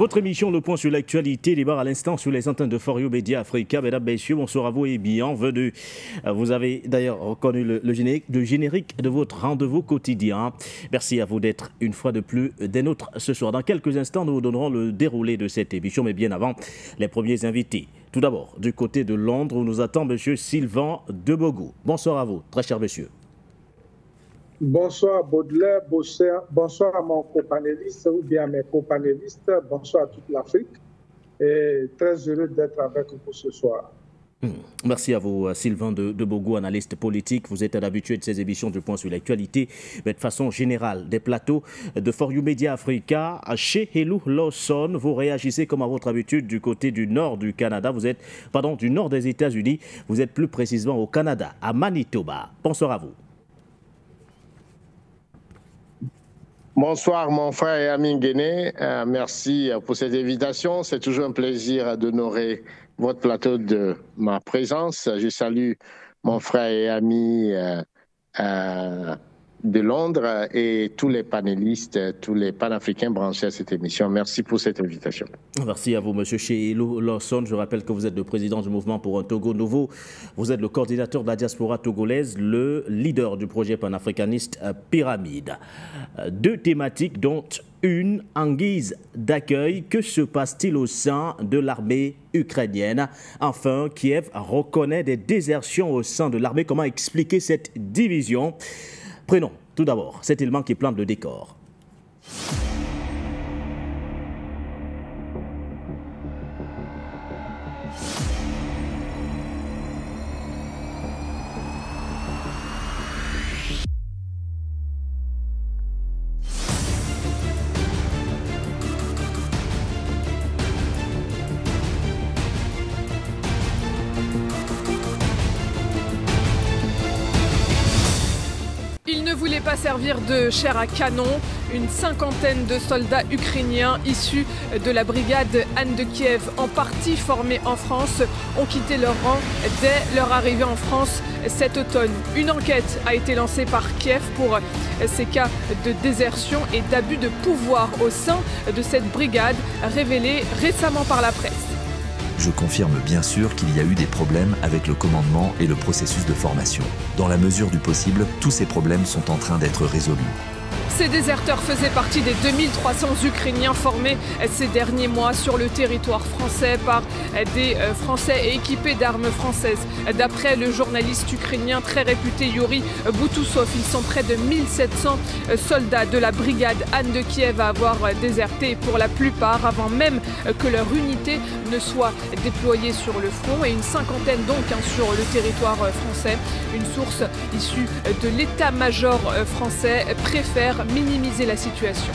Votre émission Le Point sur l'actualité démarre à l'instant sur les antennes de For You Media Africa. Mesdames, messieurs, bonsoir à vous et bienvenue. Vous avez d'ailleurs reconnu le générique de votre rendez-vous quotidien. Merci à vous d'être une fois de plus des nôtres ce soir. Dans quelques instants, nous vous donnerons le déroulé de cette émission, mais bien avant, les premiers invités. Tout d'abord, du côté de Londres, où nous attend M. Sylvain Debogou. Bonsoir à vous, très cher monsieur. Bonsoir Baudelaire, bonsoir à mon copanéliste ou bien à mes copanélistes, bonsoir à toute l'Afrique et très heureux d'être avec vous ce soir. Merci à vous Sylvain Debogou, analyste politique. Vous êtes un habitué de ces émissions du Point sur l'actualité, mais de façon générale, des plateaux de For You Media Africa. Chez Hello Lawson, vous réagissez comme à votre habitude du côté du nord du Canada. Du nord des États-Unis. Vous êtes plus précisément au Canada, à Manitoba. Bonsoir à vous. Bonsoir mon frère et ami Guéné, merci pour cette invitation. C'est toujours un plaisir d'honorer votre plateau de ma présence. Je salue mon frère et ami de Londres et tous les panélistes, tous les panafricains branchés à cette émission. Merci pour cette invitation. Merci à vous, M. Sheilou Lawson. Je rappelle que vous êtes le président du mouvement pour un Togo nouveau. Vous êtes le coordinateur de la diaspora togolaise, le leader du projet panafricaniste Pyramide. Deux thématiques, dont une en guise d'accueil. Que se passe-t-il au sein de l'armée ukrainienne? Enfin, Kiev reconnaît des désertions au sein de l'armée. Comment expliquer cette division? Prenons tout d'abord cet élément qui plante le décor. Pas servir de chair à canon. Une cinquantaine de soldats ukrainiens issus de la brigade Anne de Kiev, en partie formée en France, ont quitté leur rang dès leur arrivée en France cet automne. Une enquête a été lancée par Kiev pour ces cas de désertion et d'abus de pouvoir au sein de cette brigade, révélés récemment par la presse. Je confirme bien sûr qu'il y a eu des problèmes avec le commandement et le processus de formation. Dans la mesure du possible, tous ces problèmes sont en train d'être résolus. Ces déserteurs faisaient partie des 2300 Ukrainiens formés ces derniers mois sur le territoire français par des Français et équipés d'armes françaises. D'après le journaliste ukrainien très réputé Yuri Boutousov, ils sont près de 1700 soldats de la brigade Anne de Kiev à avoir déserté, pour la plupart avant même que leur unité ne soit déployée sur le front, et une cinquantaine donc sur le territoire français. Une source issue de l'état-major français préfère minimiser la situation.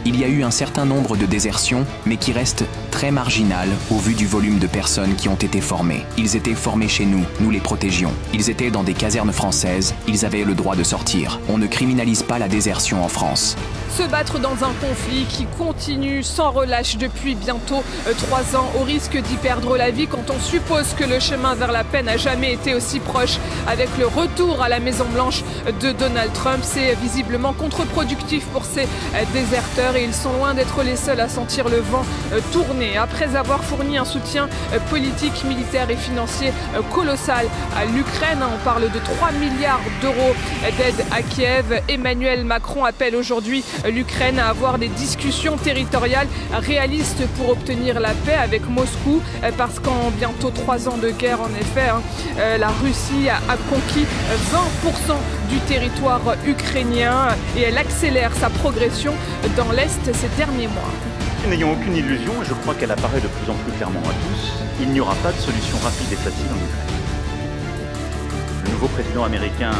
Il y a eu un certain nombre de désertions, mais qui restent très marginales au vu du volume de personnes qui ont été formées. Ils étaient formés chez nous, nous les protégions. Ils étaient dans des casernes françaises, ils avaient le droit de sortir. On ne criminalise pas la désertion en France. Se battre dans un conflit qui continue sans relâche depuis bientôt 3 ans, au risque d'y perdre la vie quand on suppose que le chemin vers la paix n'a jamais été aussi proche. Avec le retour à la Maison-Blanche de Donald Trump, c'est visiblement contre-productif pour ces déserteurs, et ils sont loin d'être les seuls à sentir le vent tourner. Après avoir fourni un soutien politique, militaire et financier colossal à l'Ukraine, on parle de 3 milliards d'euros d'aide à Kiev, Emmanuel Macron appelle aujourd'hui l'Ukraine à avoir des discussions territoriales réalistes pour obtenir la paix avec Moscou, parce qu'en bientôt 3 ans de guerre, en effet, la Russie a conquis 20% du territoire ukrainien et elle accélère sa progression dans l'Est ces derniers mois. N'ayons aucune illusion, et je crois qu'elle apparaît de plus en plus clairement à tous, il n'y aura pas de solution rapide et facile en Ukraine. Le nouveau président américain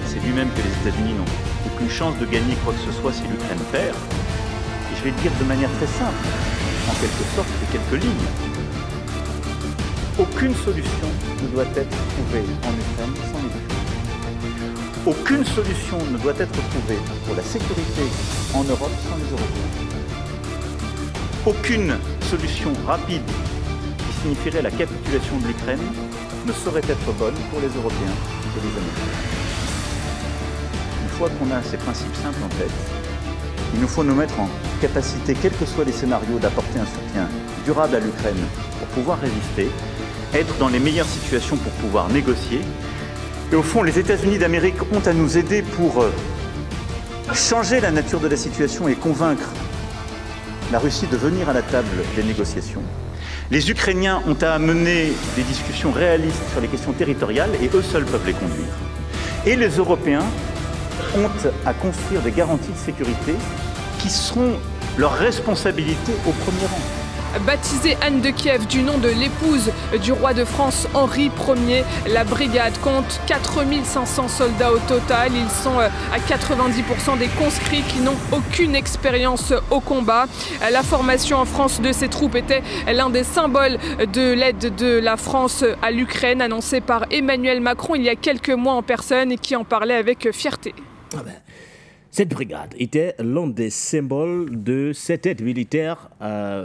sait lui-même que les États-Unis n'ont aucune chance de gagner quoi que ce soit si l'Ukraine perd. Et je vais le dire de manière très simple, en quelque sorte, de quelques lignes. Aucune solution ne doit être trouvée en Ukraine sans les Ukrainiens. Aucune solution ne doit être trouvée pour la sécurité en Europe sans les Européens. Aucune solution rapide qui signifierait la capitulation de l'Ukraine ne saurait être bonne pour les Européens et les Américains. Une fois qu'on a ces principes simples en tête, Il nous faut nous mettre en capacité, quels que soient les scénarios, d'apporter un soutien durable à l'Ukraine pour pouvoir résister, être dans les meilleures situations pour pouvoir négocier. Et au fond, les États-Unis d'Amérique ont à nous aider pour changer la nature de la situation et convaincre la Russie de venir à la table des négociations. Les Ukrainiens ont à mener des discussions réalistes sur les questions territoriales et eux seuls peuvent les conduire. Et les Européens ont à construire des garanties de sécurité qui seront leur responsabilité au premier rang. Baptisée Anne de Kiev du nom de l'épouse du roi de France Henri Ier, la brigade compte 4500 soldats au total. Ils sont à 90% des conscrits qui n'ont aucune expérience au combat. La formation en France de ces troupes était l'un des symboles de l'aide de la France à l'Ukraine, annoncée par Emmanuel Macron il y a quelques mois en personne et qui en parlait avec fierté. Cette brigade était l'un des symboles de cette aide militaire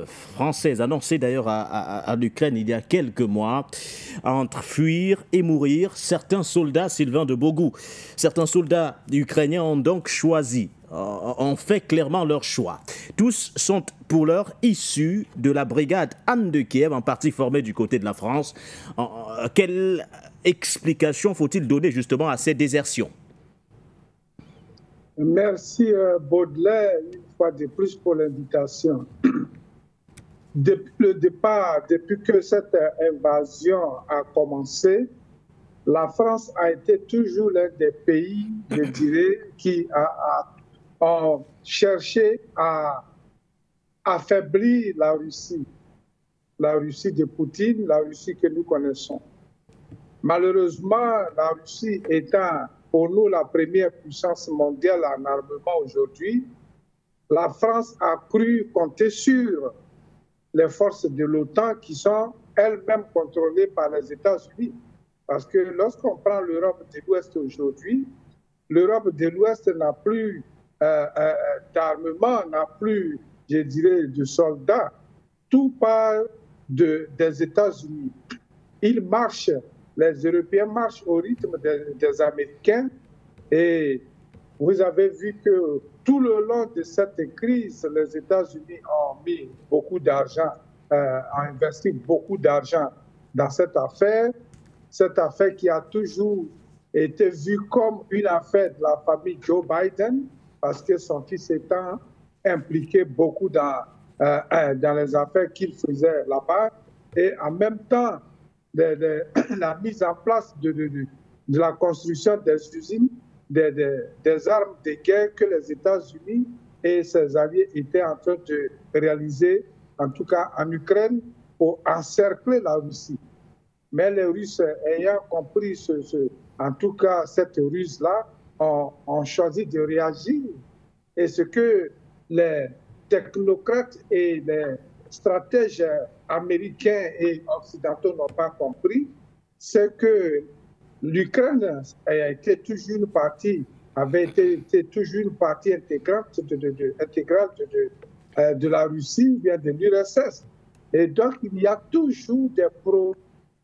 française, annoncée d'ailleurs à l'Ukraine il y a quelques mois. Entre fuir et mourir, certains soldats, Sylvain de Beaugout, certains soldats ukrainiens ont donc choisi, ont fait clairement leur choix. Tous sont pour l'heure issus de la brigade Anne de Kiev, en partie formée du côté de la France. Quelle explication faut-il donner justement à ces désertions ? Merci Baudelaire, une fois de plus pour l'invitation. Depuis le départ, depuis que cette invasion a commencé, la France a été toujours l'un des pays, je dirais, qui a cherché à affaiblir la Russie de Poutine, la Russie que nous connaissons. Malheureusement, la Russie étant pour nous la première puissance mondiale en armement aujourd'hui, la France a cru compter sur les forces de l'OTAN qui sont elles-mêmes contrôlées par les États-Unis. Parce que lorsqu'on prend l'Europe de l'Ouest aujourd'hui, l'Europe de l'Ouest n'a plus d'armement, n'a plus, je dirais, de soldats. Tout part des États-Unis. Ils marchent. Les Européens marchent au rythme des Américains et vous avez vu que tout le long de cette crise, les États-Unis ont mis beaucoup d'argent, ont investi beaucoup d'argent dans cette affaire qui a toujours été vue comme une affaire de la famille Joe Biden parce que son fils étant impliqué beaucoup dans les affaires qu'il faisait là-bas et en même temps la mise en place de la construction des usines, des armes de guerre que les États-Unis et ses alliés étaient en train de réaliser, en tout cas en Ukraine, pour encercler la Russie. Mais les Russes, ayant compris en tout cas cette ruse-là, ont choisi de réagir. Et ce que les technocrates et les stratèges américains et occidentaux n'ont pas compris, c'est que l'Ukraine avait été toujours une partie intégrante de la Russie, bien de l'URSS. Et donc, il y a toujours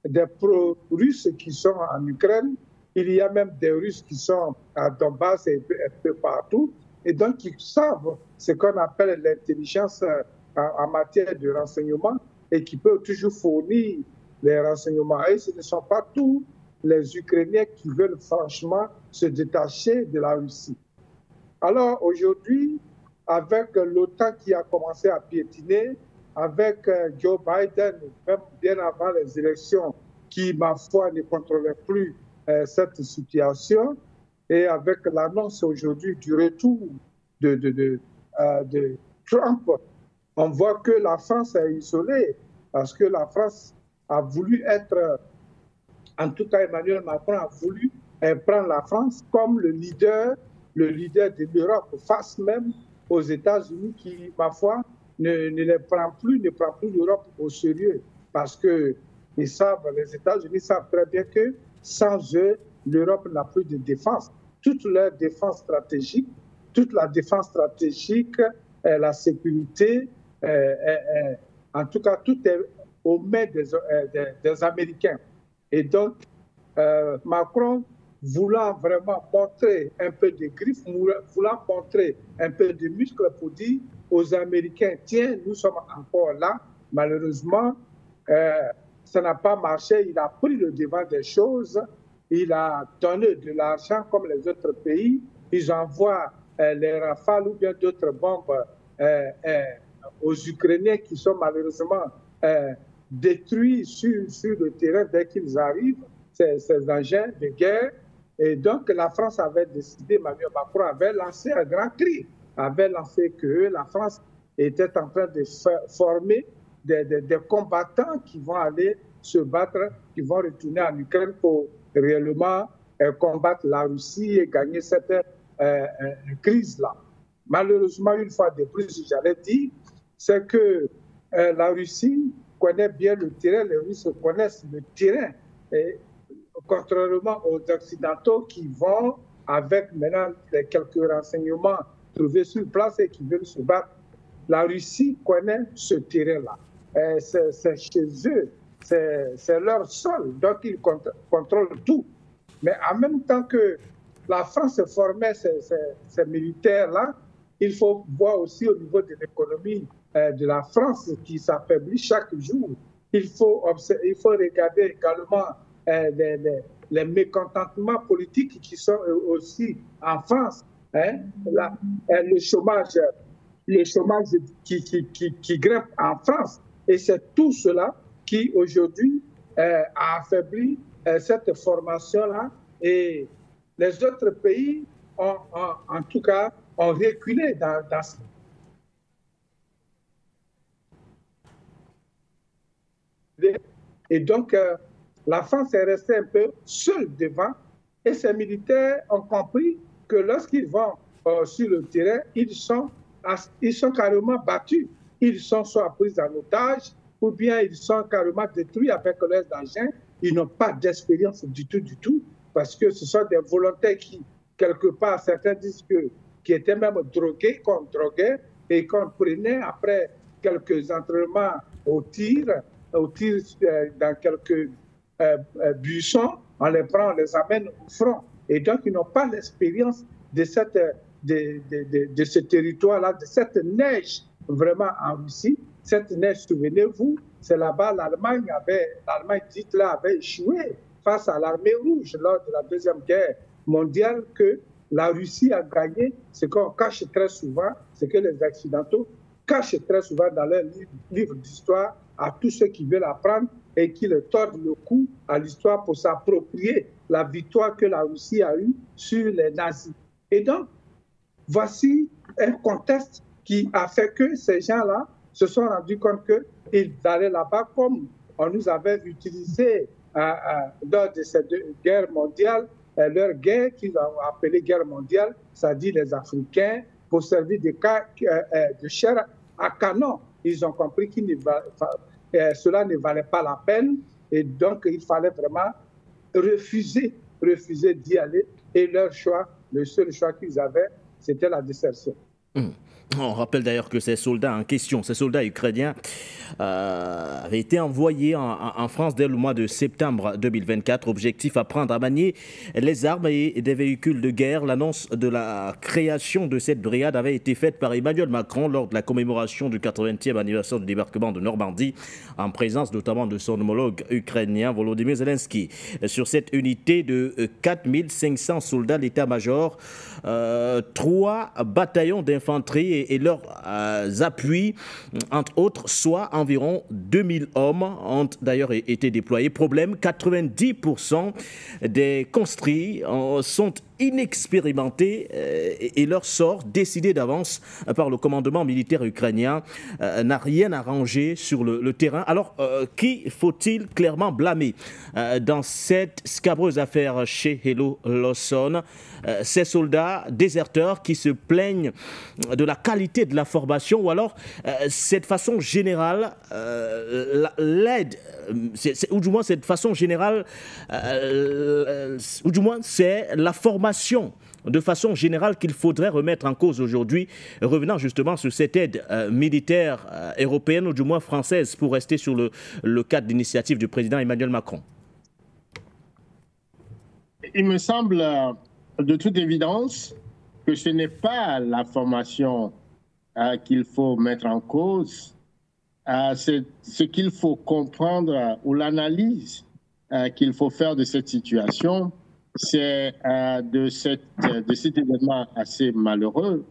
des pro-russes qui sont en Ukraine. Il y a même des Russes qui sont à Donbass et un peu partout. Et donc, ils savent ce qu'on appelle l'intelligence en matière de renseignement et qui peut toujours fournir les renseignements. Et ce ne sont pas tous les Ukrainiens qui veulent franchement se détacher de la Russie. Alors aujourd'hui, avec l'OTAN qui a commencé à piétiner, avec Joe Biden, même bien avant les élections, qui, ma foi, ne contrôlait plus cette situation, et avec l'annonce aujourd'hui du retour de Trump, on voit que la France est isolée, parce que la France a voulu être, en tout cas Emmanuel Macron a voulu prendre la France comme le leader de l'Europe, face même aux États-Unis qui, ma foi, ne prend plus l'Europe au sérieux, parce que les États-Unis savent très bien que sans eux, l'Europe n'a plus de défense. Toute leur défense stratégique, la sécurité, en tout cas, tout est aux mains des Américains. Et donc, Macron voulant vraiment montrer un peu de griffes, voulant montrer un peu de muscles pour dire aux Américains, tiens, nous sommes encore là. Malheureusement, ça n'a pas marché. Il a pris le devant des choses. Il a donné de l'argent comme les autres pays. Ils envoient les Rafales ou bien d'autres bombes aux Ukrainiens qui sont malheureusement détruits sur le terrain dès qu'ils arrivent, ces engins de guerre. Et donc, la France avait décidé, Emmanuel Macron avait lancé un grand cri, avait lancé que la France était en train de former des combattants qui vont aller se battre, qui vont retourner en Ukraine pour réellement combattre la Russie et gagner cette crise-là. Malheureusement, une fois de plus, j'allais dire, c'est que la Russie connaît bien le terrain, les Russes connaissent le terrain. Et contrairement aux Occidentaux qui vont, avec maintenant quelques renseignements trouvés sur place et qui veulent se battre, la Russie connaît ce terrain-là. C'est chez eux, c'est leur sol, donc ils contrôlent tout. Mais en même temps que la France formait ces militaires-là, il faut voir aussi au niveau de l'économie de la France qui s'affaiblit chaque jour. Il faut regarder également les mécontentements politiques qui sont aussi en France. Le chômage qui grimpe en France. Et c'est tout cela qui aujourd'hui a affaibli cette formation-là. Et les autres pays en tout cas, ont reculé dans ce... Et donc, la France est restée un peu seule devant et ces militaires ont compris que lorsqu'ils vont sur le terrain, ils sont carrément battus. Ils sont soit pris en otage ou bien ils sont carrément détruits avec leurs engins. Ils n'ont pas d'expérience du tout, parce que ce sont des volontaires qui, quelque part, certains disent qui étaient même drogués, qu'on droguait et qu'on prenait après quelques entraînements au tir dans quelques buissons, on les prend, on les amène au front. Et donc, ils n'ont pas l'expérience de ce territoire-là, de cette neige vraiment en Russie. Cette neige, souvenez-vous, c'est là-bas l'Allemagne d'Hitler avait échoué face à l'armée rouge lors de la Deuxième Guerre mondiale, que la Russie a gagné. Ce qu'on cache très souvent, c'est que les Occidentaux cachent très souvent dans leurs livres d'histoire à tous ceux qui veulent apprendre et qui le tordent le cou à l'histoire pour s'approprier la victoire que la Russie a eue sur les nazis. Et donc, voici un contexte qui a fait que ces gens-là se sont rendus compte qu'ils allaient là-bas comme on nous avait utilisé lors de ces deux guerres mondiales, leur guerre qu'ils ont appelée guerre mondiale, c'est-à-dire les Africains, pour servir de chair à canon. Ils ont compris que cela ne valait pas la peine et donc il fallait vraiment refuser d'y aller. Et leur choix, le seul choix qu'ils avaient, c'était la désertion. On rappelle d'ailleurs que ces soldats en question, ces soldats ukrainiens, avaient été envoyés en France dès le mois de septembre 2024. Objectif: apprendre à manier les armes et des véhicules de guerre. L'annonce de la création de cette brigade avait été faite par Emmanuel Macron lors de la commémoration du 80e anniversaire du débarquement de Normandie, en présence notamment de son homologue ukrainien Volodymyr Zelensky. Sur cette unité de 4500 soldats, l'état-major, 3 bataillons d'infanterie et leurs appuis, entre autres, soit environ 2000 hommes, ont d'ailleurs été déployés. Problème, 90% des conscrits sont inexpérimentés et leur sort, décidé d'avance par le commandement militaire ukrainien, n'a rien arrangé sur le terrain. Alors, qui faut-il clairement blâmer dans cette scabreuse affaire chez Hello Lawson? Ces soldats déserteurs qui se plaignent de la qualité de la formation, ou alors cette façon générale, l'aide, ou du moins cette façon générale, ou du moins c'est la formation de façon générale qu'il faudrait remettre en cause aujourd'hui, revenant justement sur cette aide militaire européenne, ou du moins française, pour rester sur le cadre d'initiative du président Emmanuel Macron. Il me semble de toute évidence que ce n'est pas la formation qu'il faut mettre en cause, c'est ce qu'il faut comprendre ou l'analyse qu'il faut faire de cette situation, c'est de cet événement assez malheureux.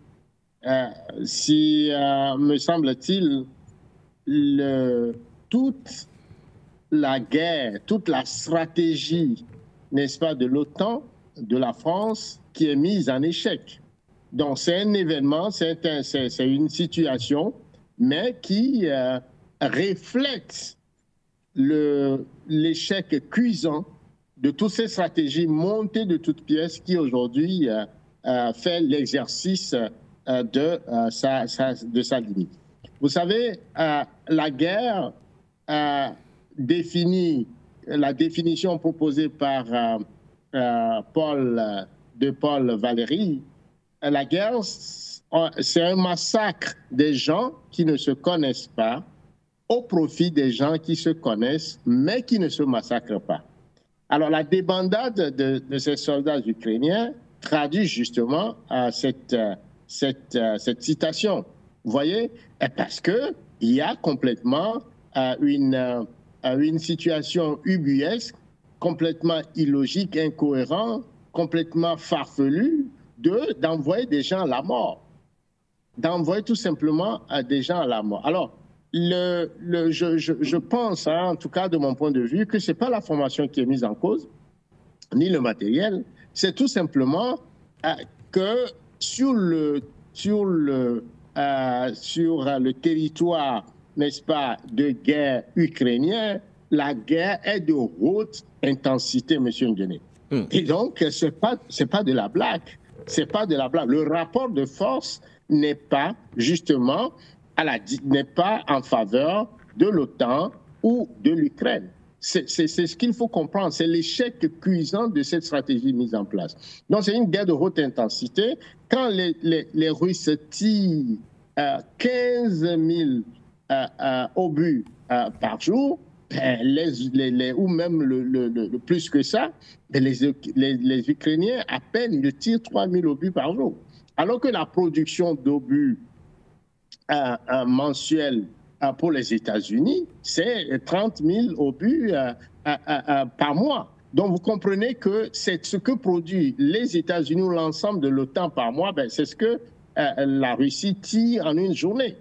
Me semble-t-il, toute la guerre, toute la stratégie, n'est-ce pas, de l'OTAN, de la France, qui est mise en échec. Donc c'est un événement, c'est une situation, mais qui reflète l'échec cuisant de toutes ces stratégies montées de toutes pièces qui aujourd'hui fait l'exercice de sa limite. Vous savez, la guerre la définition proposée par Paul Valéry, la guerre, c'est un massacre des gens qui ne se connaissent pas au profit des gens qui se connaissent, mais qui ne se massacrent pas. Alors, la débandade de ces soldats ukrainiens traduit justement cette citation. Vous voyez, parce qu'il y a complètement une situation ubuesque, complètement illogique, incohérente, complètement farfelue, d'envoyer des gens à la mort. D'envoyer tout simplement des gens à la mort. Alors, je pense, en tout cas de mon point de vue, que ce n'est pas la formation qui est mise en cause, ni le matériel, c'est tout simplement que sur le territoire, n'est-ce pas, de guerre ukrainien, la guerre est de haute intensité, M. Nguéné. Et donc, c'est pas de la blague. C'est pas de la blague. Le rapport de force n'est pas justement n'est pas en faveur de l'OTAN ou de l'Ukraine. C'est ce qu'il faut comprendre. C'est l'échec cuisant de cette stratégie mise en place. Donc, c'est une guerre de haute intensité. Quand les Russes tirent 15 000 obus par jour, ou même le plus que ça, les Ukrainiens, à peine, ils tirent 3 000 obus par jour. Alors que la production d'obus mensuelle pour les États-Unis, c'est 30 000 obus par mois. Donc, vous comprenez que c'est ce que produit les États-Unis ou l'ensemble de l'OTAN par mois, c'est ce que la Russie tire en une journée,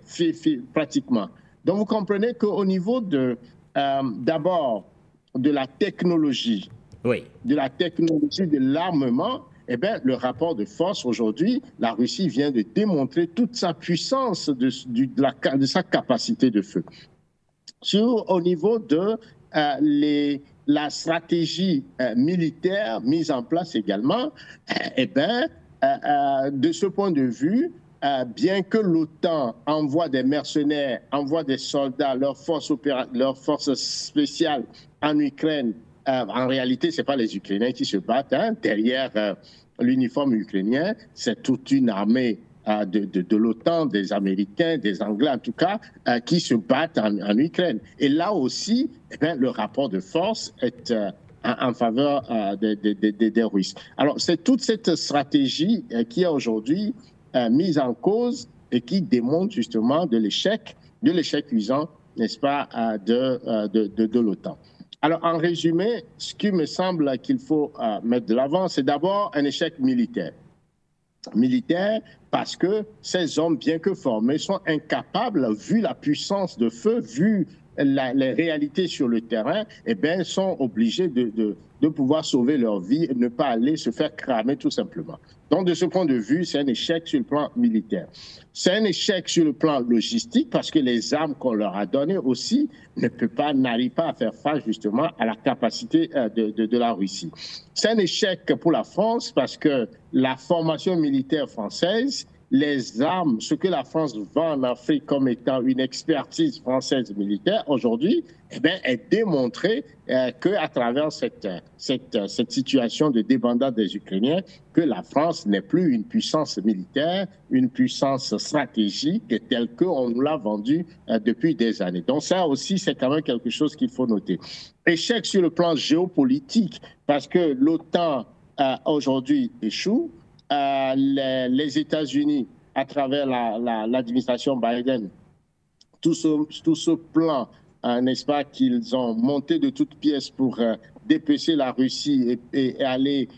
pratiquement. Donc, vous comprenez qu'au niveau d'abord de la technologie, de l'armement, eh bien, le rapport de force aujourd'hui, la Russie vient de démontrer toute sa puissance de sa capacité de feu. Au niveau de la stratégie militaire mise en place également, eh bien, de ce point de vue, bien que l'OTAN envoie des mercenaires, envoie des soldats, leurs forces spéciales en Ukraine, en réalité, ce n'est pas les Ukrainiens qui se battent. Derrière l'uniforme ukrainien, c'est toute une armée de l'OTAN, des Américains, des Anglais en tout cas, qui se battent en Ukraine. Et là aussi, eh bien, le rapport de force est en faveur des Russes. Alors, c'est toute cette stratégie qui est aujourd'hui mise en cause et qui démontre justement de l'échec cuisant, n'est-ce pas, de l'OTAN. Alors, en résumé, ce qui me semble qu'il faut mettre de l'avant, c'est d'abord un échec militaire. Militaire parce que ces hommes, bien que formés, sont incapables, vu la puissance de feu, vu les réalités sur le terrain, eh bien, sont obligés de pouvoir sauver leur vie et ne pas aller se faire cramer tout simplement. Donc, de ce point de vue, c'est un échec sur le plan militaire. C'est un échec sur le plan logistique parce que les armes qu'on leur a données aussi n'arrivent pas à faire face justement à la capacité de la Russie. C'est un échec pour la France parce que la formation militaire française, les armes, ce que la France vend en Afrique comme étant une expertise française militaire, aujourd'hui, eh bien, est démontré qu'à travers cette situation de débandade des Ukrainiens, que la France n'est plus une puissance militaire, une puissance stratégique telle qu'on nous l'a vendue depuis des années. Donc ça aussi, c'est quand même quelque chose qu'il faut noter. Échec sur le plan géopolitique, parce que l'OTAN aujourd'hui échoue. Les États-Unis, à travers l'administration Biden, tout ce plan, n'est-ce pas, qu'ils ont monté de toutes pièces pour dépecer la Russie et aller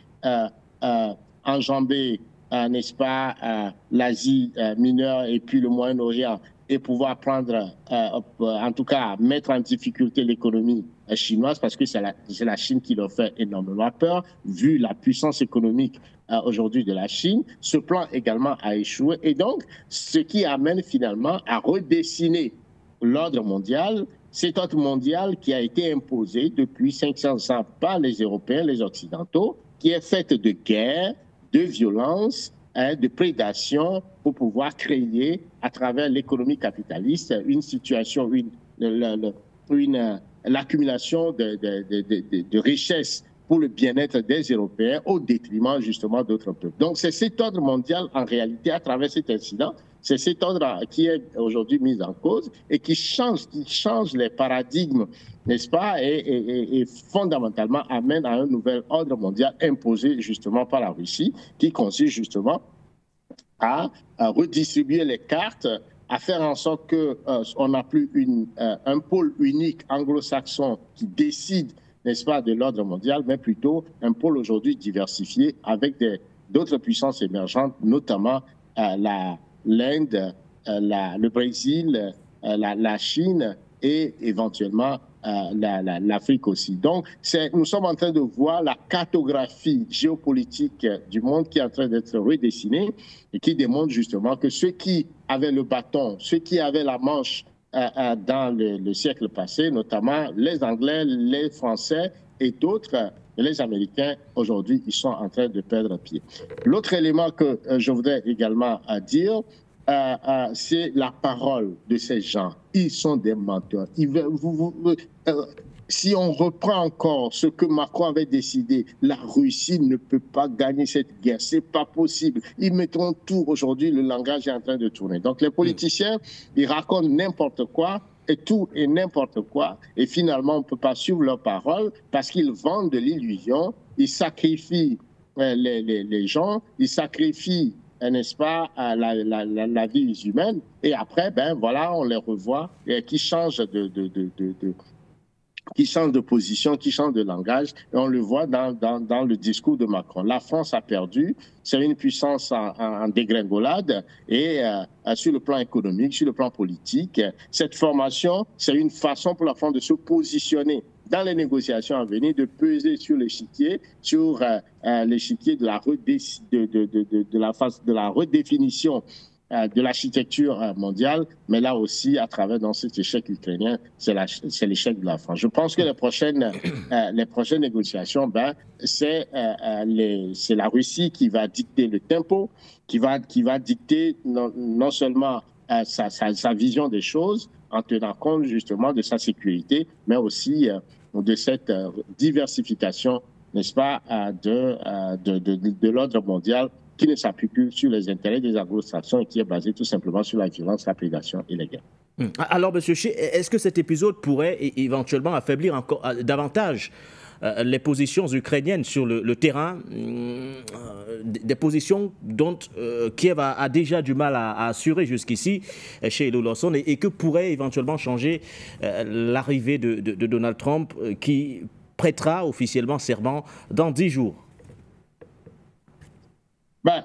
enjamber, n'est-ce pas, l'Asie mineure et puis le Moyen-Orient, et pouvoir prendre, en tout cas, mettre en difficulté l'économie chinoise, parce que c'est la Chine qui leur fait énormément peur, vu la puissance économique aujourd'hui de la Chine. Ce plan également a échoué. Et donc, ce qui amène finalement à redessiner l'ordre mondial, cet ordre mondial qui a été imposé depuis 500 ans par les Européens, les Occidentaux, qui est fait de guerre, de violence, de prédation pour pouvoir créer à travers l'économie capitaliste une situation, l'accumulation de richesses pour le bien-être des Européens au détriment justement d'autres peuples. Donc c'est cet ordre mondial en réalité à travers cet incident, c'est cet ordre qui est aujourd'hui mis en cause et qui change les paradigmes, n'est-ce pas, et fondamentalement amène à un nouvel ordre mondial imposé justement par la Russie, qui consiste justement à redistribuer les cartes, à faire en sorte qu'on n'a plus un pôle unique anglo-saxon qui décide, n'est-ce pas, de l'ordre mondial, mais plutôt un pôle aujourd'hui diversifié avec d'autres puissances émergentes, notamment l'Inde, le Brésil, la Chine et éventuellement l'Afrique aussi. Donc, nous sommes en train de voir la cartographie géopolitique du monde qui est en train d'être redessinée et qui démontre justement que ceux qui avaient le bâton, ceux qui avaient la manche dans le siècle passé, notamment les Anglais, les Français et d'autres, les Américains, aujourd'hui, ils sont en train de perdre pied. L'autre élément que je voudrais également dire, c'est la parole de ces gens. Ils sont des menteurs. Si on reprend encore ce que Macron avait décidé, la Russie ne peut pas gagner cette guerre. C'est pas possible. Ils mettront tout aujourd'hui. Le langage est en train de tourner. Donc les politiciens, ils racontent n'importe quoi et tout et n'importe quoi. Et finalement, on ne peut pas suivre leurs paroles parce qu'ils vendent de l'illusion. Ils sacrifient les gens. Ils sacrifient, n'est-ce pas, la vie humaine. Et après, ben voilà, on les revoit qui changent qui change de position, qui change de langage, et on le voit dans le discours de Macron. La France a perdu, c'est une puissance en dégringolade, et sur le plan économique, sur le plan politique, cette formation, c'est une façon pour la France de se positionner dans les négociations à venir, de peser sur l'échiquier, de la redéfinition de l'architecture mondiale, mais là aussi, à travers dans cet échec ukrainien, c'est l'échec de la France. Je pense que les prochaines négociations, c'est la Russie qui va dicter le tempo, qui va dicter non seulement sa vision des choses, en tenant compte justement de sa sécurité, mais aussi de cette diversification, n'est-ce pas, de l'ordre mondial, qui ne s'appuie plus sur les intérêts des anglo-saxons et qui est basé tout simplement sur la violence, la prédation et les guerres. Alors, M. Ché, est-ce que cet épisode pourrait éventuellement affaiblir encore davantage les positions ukrainiennes sur le terrain, des positions dont Kiev a déjà du mal à assurer jusqu'ici chez Elon Lawson, et que pourrait éventuellement changer l'arrivée de Donald Trump, qui prêtera officiellement serment dans 10 jours?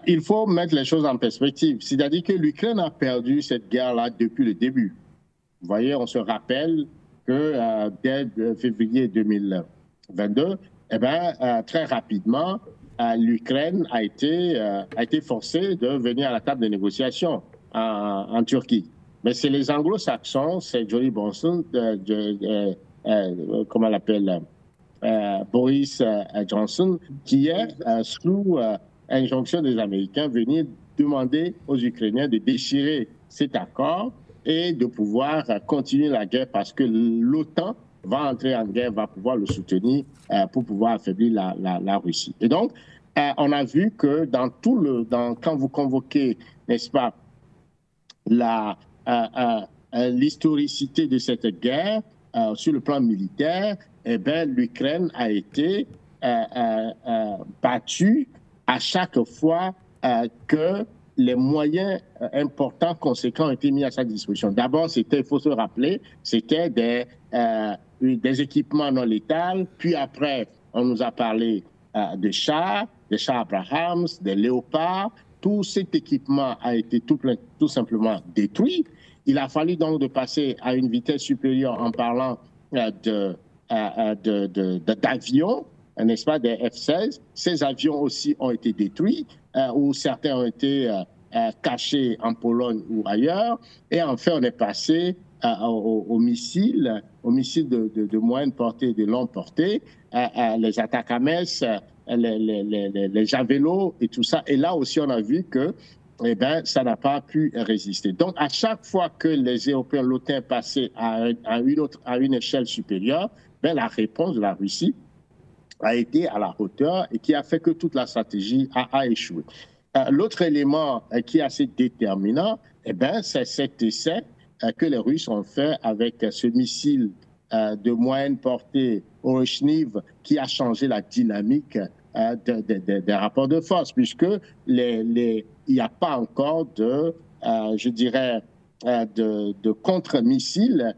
Il faut mettre les choses en perspective. C'est-à-dire que l'Ukraine a perdu cette guerre-là depuis le début. Vous voyez, on se rappelle que dès février 2022, très rapidement, l'Ukraine a été forcée de venir à la table de négociation en Turquie. Mais c'est les anglo-saxons, c'est Johnny Johnson, comment on l'appelle, Boris Johnson, qui est sous injonction des Américains, venir demander aux Ukrainiens de déchirer cet accord et de pouvoir continuer la guerre, parce que l'OTAN va entrer en guerre, va pouvoir le soutenir pour pouvoir affaiblir la Russie. Et donc, on a vu que quand vous convoquez, n'est-ce pas, l'historicité de cette guerre sur le plan militaire, l'Ukraine a été battu à chaque fois que les moyens importants, conséquents ont été mis à sa disposition. D'abord, il faut se rappeler, c'était des équipements non létals, puis après, on nous a parlé de chars Abrams, des léopards. Tout cet équipement a été tout simplement détruit. Il a fallu donc de passer à une vitesse supérieure en parlant d'avions, n'est-ce pas, des F-16. Ces avions aussi ont été détruits, ou certains ont été cachés en Pologne ou ailleurs. Et enfin, on est passé aux missiles de moyenne portée et de longue portée, les Atacams, les Javelots et tout ça. Et là aussi, on a vu que ça n'a pas pu résister. Donc, à chaque fois que les Européens, l'OTAN, passaient à une échelle supérieure, la réponse de la Russie a été à la hauteur et qui a fait que toute la stratégie a échoué. L'autre élément qui est assez déterminant, c'est cet essai que les Russes ont fait avec ce missile de moyenne portée Oreshniv qui a changé la dynamique des rapports de force, puisque il n'y a pas encore de contre-missile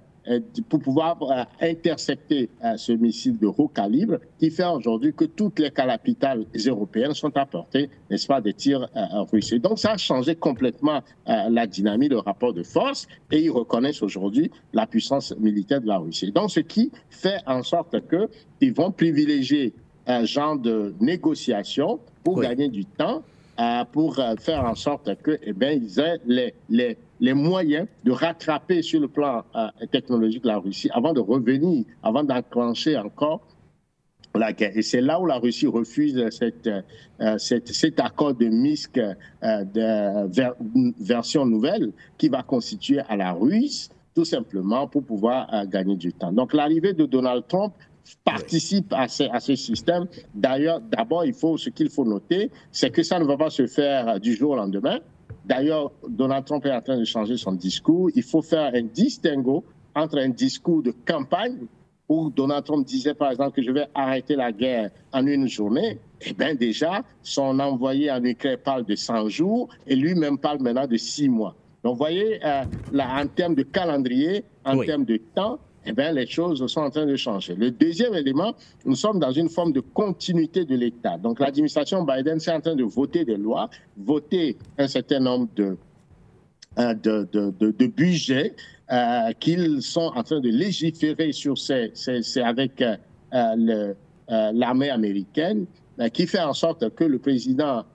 pour pouvoir intercepter ce missile de haut calibre qui fait aujourd'hui que toutes les capitales européennes sont à portée, n'est-ce pas, des tirs russes. Et donc ça a changé complètement la dynamique, le rapport de force, et ils reconnaissent aujourd'hui la puissance militaire de la Russie. Donc ce qui fait en sorte qu'ils vont privilégier un genre de négociation pour gagner du temps, pour faire en sorte qu'ils aient les moyens de rattraper sur le plan technologique la Russie avant de revenir, avant d'enclencher encore la guerre. Et c'est là où la Russie refuse cet accord de Minsk version nouvelle qui va constituer à la Russie tout simplement pour pouvoir gagner du temps. Donc l'arrivée de Donald Trump participe à ce système. D'ailleurs, ce qu'il faut noter, c'est que ça ne va pas se faire du jour au lendemain. D'ailleurs, Donald Trump est en train de changer son discours. Il faut faire un distinguo entre un discours de campagne où Donald Trump disait, par exemple, que je vais arrêter la guerre en une journée. Eh bien, déjà, son envoyé en Ukraine parle de 100 jours et lui-même parle maintenant de 6 mois. Donc, vous voyez, là, en termes de calendrier, en termes de temps, les choses sont en train de changer. Le deuxième élément, nous sommes dans une forme de continuité de l'État. Donc, l'administration Biden est en train de voter des lois, voter un certain nombre de budgets qu'ils sont en train de légiférer sur avec l'armée américaine, qui fait en sorte que le président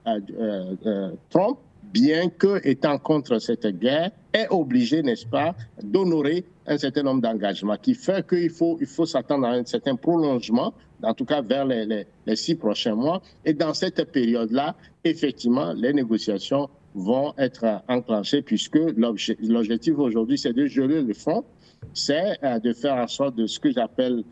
Trump, bien qu'étant contre cette guerre, est obligé, n'est-ce pas, d'honorer un certain nombre d'engagements, qui fait qu'il faut s'attendre à un certain prolongement, en tout cas vers les 6 prochains mois. Et dans cette période-là, effectivement, les négociations vont être enclenchées, puisque l'objectif aujourd'hui, c'est de geler le front, c'est de faire en sorte de ce que j'appelle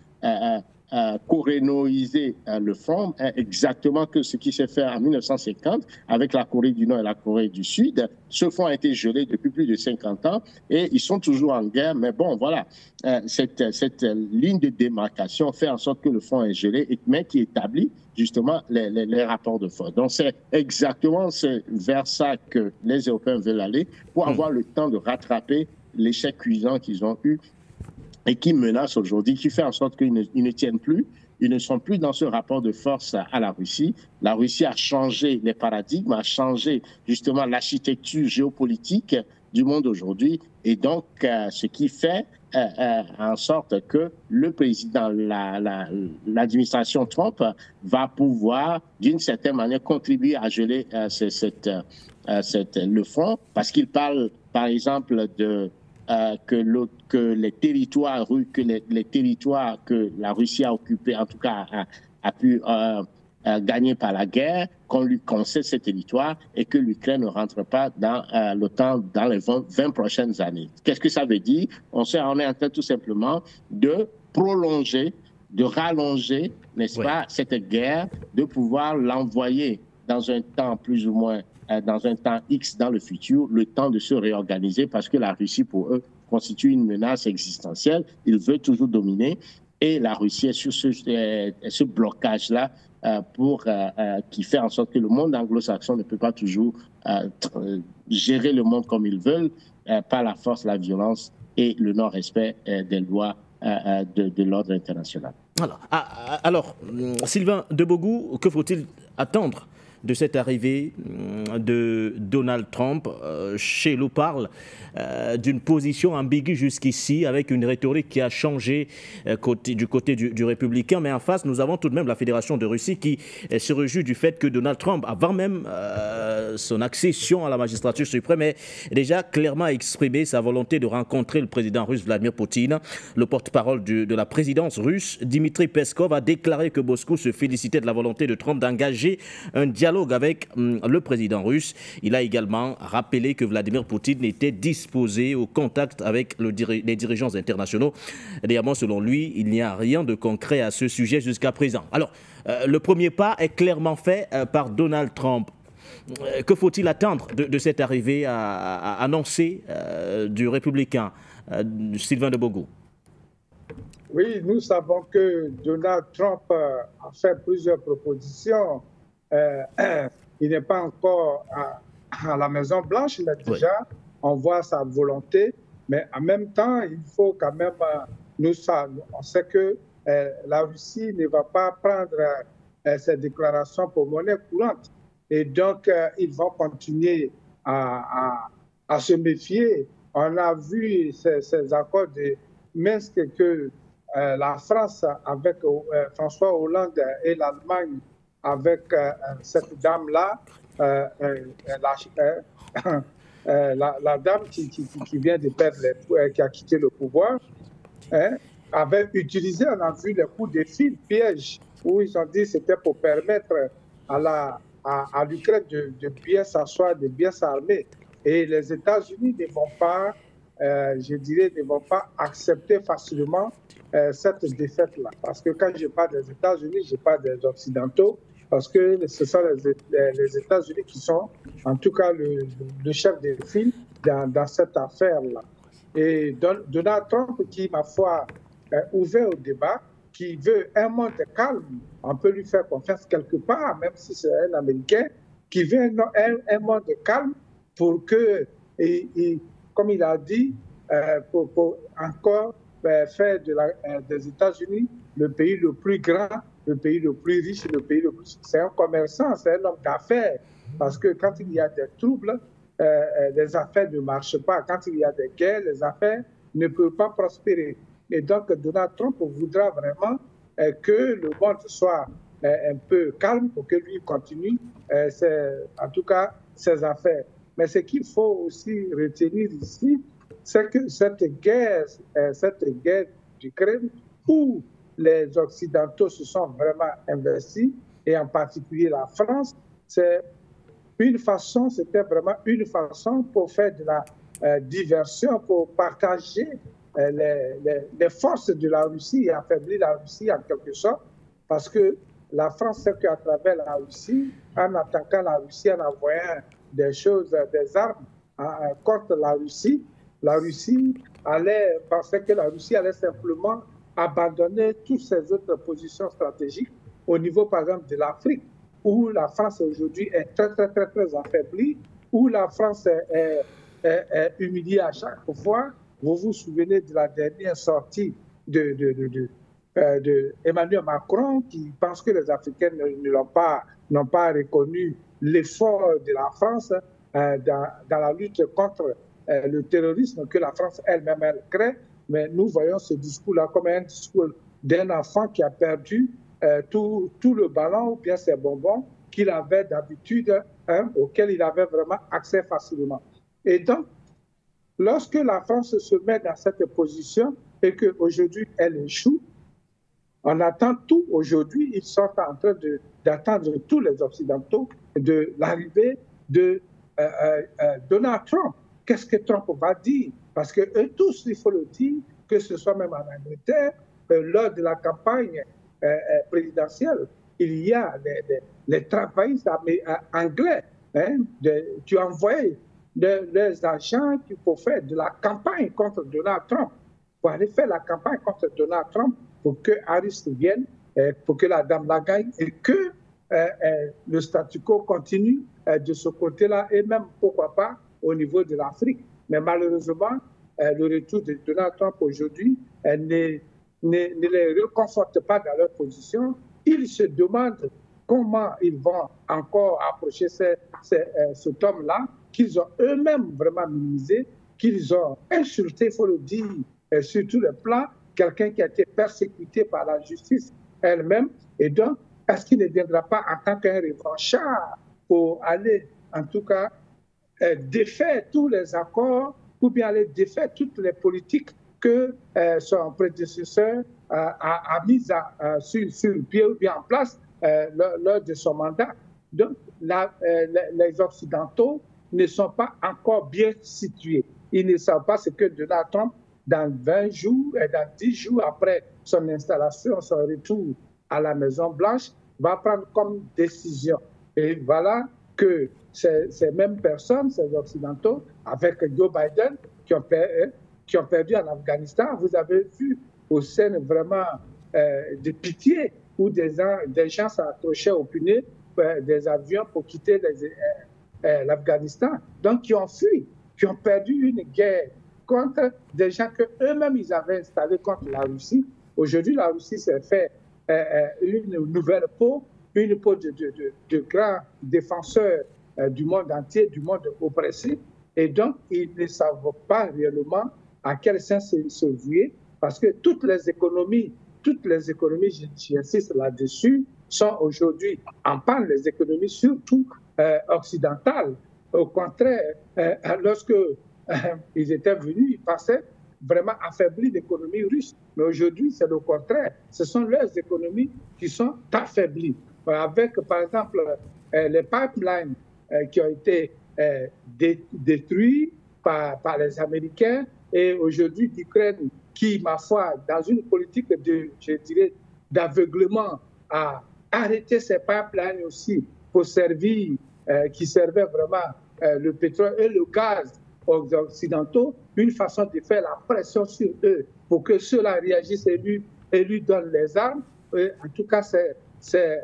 corénoiser le front, exactement que ce qui s'est fait en 1950 avec la Corée du Nord et la Corée du Sud. Ce front a été gelé depuis plus de 50 ans et ils sont toujours en guerre. Mais bon, voilà, cette ligne de démarcation fait en sorte que le front est gelé, mais qui établit justement les rapports de force. Donc c'est exactement vers ça que les Européens veulent aller pour avoir le temps de rattraper l'échec cuisant qu'ils ont eu et qui menace aujourd'hui, qui fait en sorte qu'ils ne tiennent plus, ils ne sont plus dans ce rapport de force à la Russie. La Russie a changé les paradigmes, a changé justement l'architecture géopolitique du monde aujourd'hui, et donc ce qui fait en sorte que le président, l'administration Trump va pouvoir d'une certaine manière contribuer à geler le front, parce qu'il parle par exemple que les territoires que la Russie a occupés, en tout cas a pu gagner par la guerre, qu'on lui concède ces territoires et que l'Ukraine ne rentre pas dans l'OTAN dans les 20 prochaines années. Qu'est-ce que ça veut dire? On est en train tout simplement de prolonger, de rallonger, n'est-ce pas, cette guerre, de pouvoir l'envoyer dans un temps plus ou moins dans un temps X dans le futur, le temps de se réorganiser, parce que la Russie, pour eux, constitue une menace existentielle. Ils veulent toujours dominer. et la Russie est sur ce blocage-là qui fait en sorte que le monde anglo-saxon ne peut pas toujours gérer le monde comme ils veulent, par la force, la violence et le non-respect des lois de l'ordre international. Alors, Sylvain Debogou, que faut-il attendre de cette arrivée de Donald Trump? Chelou parle d'une position ambiguë jusqu'ici, avec une rhétorique qui a changé du côté du républicain. Mais en face, nous avons tout de même la Fédération de Russie qui se réjouit du fait que Donald Trump, avant même son accession à la magistrature suprême, ait déjà clairement exprimé sa volonté de rencontrer le président russe Vladimir Poutine. Le porte-parole de la présidence russe, Dmitry Peskov, a déclaré que Moscou se félicitait de la volonté de Trump d'engager un dialogue avec le président russe. Il a également rappelé que Vladimir Poutine était disposé au contact avec les dirigeants internationaux. Néanmoins, selon lui, il n'y a rien de concret à ce sujet jusqu'à présent. Alors, le premier pas est clairement fait par Donald Trump. Que faut-il attendre de cette arrivée annoncée du républicain Sylvain Debogou? Oui, nous savons que Donald Trump a fait plusieurs propositions. Il n'est pas encore à la Maison-Blanche, mais déjà, on voit sa volonté. Mais en même temps, il faut quand même, on sait que la Russie ne va pas prendre ces déclarations pour monnaie courante. Et donc, ils vont continuer à se méfier. On a vu ces accords de Minsk que la France, avec François Hollande et l'Allemagne, avec cette dame-là, la dame qui vient de perdre, qui a quitté le pouvoir, avait utilisé, on a vu les coups de fil pièges, où ils ont dit que c'était pour permettre à l'Ukraine de bien s'asseoir, de bien s'armer. Et les États-Unis ne vont pas, je dirais, ne vont pas accepter facilement cette défaite-là. Parce que quand je parle des États-Unis, je parle des Occidentaux, parce que ce sont les États-Unis qui sont, en tout cas, le chef de file dans cette affaire-là. Et Donald Trump, qui, ma foi, ouvert au débat, qui veut un monde calme, on peut lui faire confiance quelque part, même si c'est un Américain, qui veut un monde calme pour que, comme il a dit, pour encore faire des États-Unis le pays le plus grand, le pays le plus riche, le pays le plus... C'est un commerçant, c'est un homme d'affaires, parce que quand il y a des troubles, les affaires ne marchent pas. Quand il y a des guerres, les affaires ne peuvent pas prospérer. Et donc, Donald Trump voudra vraiment que le monde soit un peu calme pour que lui continue, en tout cas, ses affaires. Mais ce qu'il faut aussi retenir ici, c'est que cette guerre d'Ukraine, où les Occidentaux se sont vraiment investis, et en particulier la France, c'était vraiment une façon pour faire de la diversion, pour partager les forces de la Russie et affaiblir la Russie en quelque sorte, parce que la France sait qu'à travers la Russie, en attaquant la Russie, en envoyant des armes contre la Russie pensait que la Russie allait simplement abandonner toutes ses autres positions stratégiques au niveau, par exemple, de l'Afrique, où la France aujourd'hui est très, très, très, très affaiblie, où la France est humiliée à chaque fois. Vous vous souvenez de la dernière sortie de Emmanuel Macron, qui pense que les Africains n'ont pas reconnu l'effort de la France dans la lutte contre le terrorisme que la France elle-même crée. Mais nous voyons ce discours-là comme un discours d'un enfant qui a perdu tout le ballon ou bien ses bonbons qu'il avait d'habitude, auquel il avait vraiment accès facilement. Et donc, lorsque la France se met dans cette position et qu'aujourd'hui elle échoue, on attend tout aujourd'hui. Ils sont en train d'attendre tous les Occidentaux de l'arrivée de Donald Trump. Qu'est-ce que Trump va dire? Parce que eux tous, il faut le dire, que ce soit même en Angleterre, lors de la campagne présidentielle, il y a les travaillistes anglais qui ont envoyé les agents pour faire de la campagne contre Donald Trump, pour aller faire la campagne contre Donald Trump pour que Harris vienne, pour que la dame la gagne et que le statu quo continue de ce côté-là et même, pourquoi pas, au niveau de l'Afrique. Mais malheureusement, le retour de Donald Trump aujourd'hui ne les reconforte pas dans leur position. Ils se demandent comment ils vont encore approcher cet homme-là, qu'ils ont eux-mêmes vraiment minimisé, qu'ils ont insulté, il faut le dire, sur tous les plans, quelqu'un qui a été persécuté par la justice elle-même. Et donc, est-ce qu'il ne viendra pas en tant qu'un revanchard pour aller, en tout cas, défaire tous les accords ou bien aller défaire toutes les politiques que son prédécesseur a mises sur pied ou bien en place lors de son mandat. Donc, les Occidentaux ne sont pas encore bien situés. Ils ne savent pas ce que Donald Trump, dans 20 jours et dans 10 jours après son installation, son retour à la Maison-Blanche, va prendre comme décision. Et voilà que ces mêmes personnes, ces Occidentaux, avec Joe Biden, qui ont perdu en Afghanistan, vous avez vu aux scènes vraiment de pitié où des gens s'accrochaient au punais des avions pour quitter l'Afghanistan. Donc, qui ont fui, qui ont perdu une guerre contre des gens qu'eux-mêmes ils avaient installés contre la Russie. Aujourd'hui, la Russie s'est fait une nouvelle peau, une peau de grands défenseurs du monde entier, du monde oppressé. Et donc, ils ne savent pas réellement à quel sens se vouer, parce que toutes les économies, j'insiste là-dessus, sont aujourd'hui en panne, les économies surtout occidentales. Au contraire, lorsque ils étaient venus, ils pensaient vraiment affaiblir l'économie russe. Mais aujourd'hui, c'est le contraire. Ce sont leurs économies qui sont affaiblies. Avec, par exemple, les pipelines qui ont été détruits par les Américains et aujourd'hui l'Ukraine qui, ma foi, dans une politique d'aveuglement, a arrêté ces pipelines aussi pour servir, qui servaient vraiment le pétrole et le gaz aux Occidentaux, une façon de faire la pression sur eux pour que ceux-là réagissent et lui donnent les armes. Et en tout cas, c'est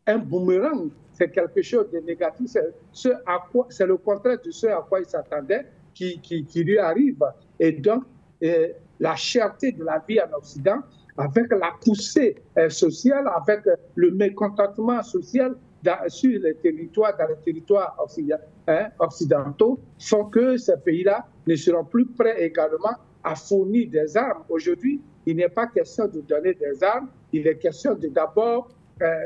un boomerang, c'est quelque chose de négatif. C'est le contraire de ce à quoi il s'attendait qui lui arrive. Et donc, la cherté de la vie en Occident, avec la poussée sociale, avec le mécontentement social sur les territoires, dans les territoires occidentaux, font que ces pays-là ne seront plus prêts également à fournir des armes. Aujourd'hui, il n'est pas question de donner des armes, il est question de d'abord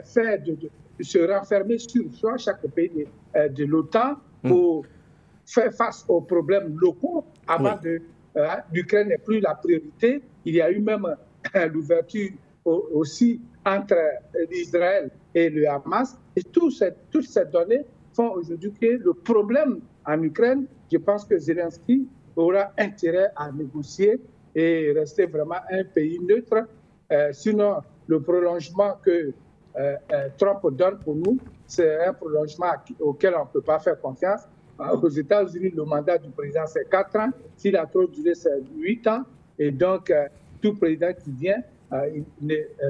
faire de se renfermer sur soi, chaque pays de l'OTAN, pour faire face aux problèmes locaux avant de... L'Ukraine n'est plus la priorité. Il y a eu même l'ouverture aussi entre Israël et le Hamas. Et toutes ces données font aujourd'hui que le problème en Ukraine, je pense que Zelensky aura intérêt à négocier et rester vraiment un pays neutre. Sinon, le prolongement que Trump donne pour nous, c'est un prolongement auquel on ne peut pas faire confiance. Aux États-Unis, le mandat du président, c'est 4 ans. S'il a trop duré, c'est 8 ans. Et donc, tout président qui vient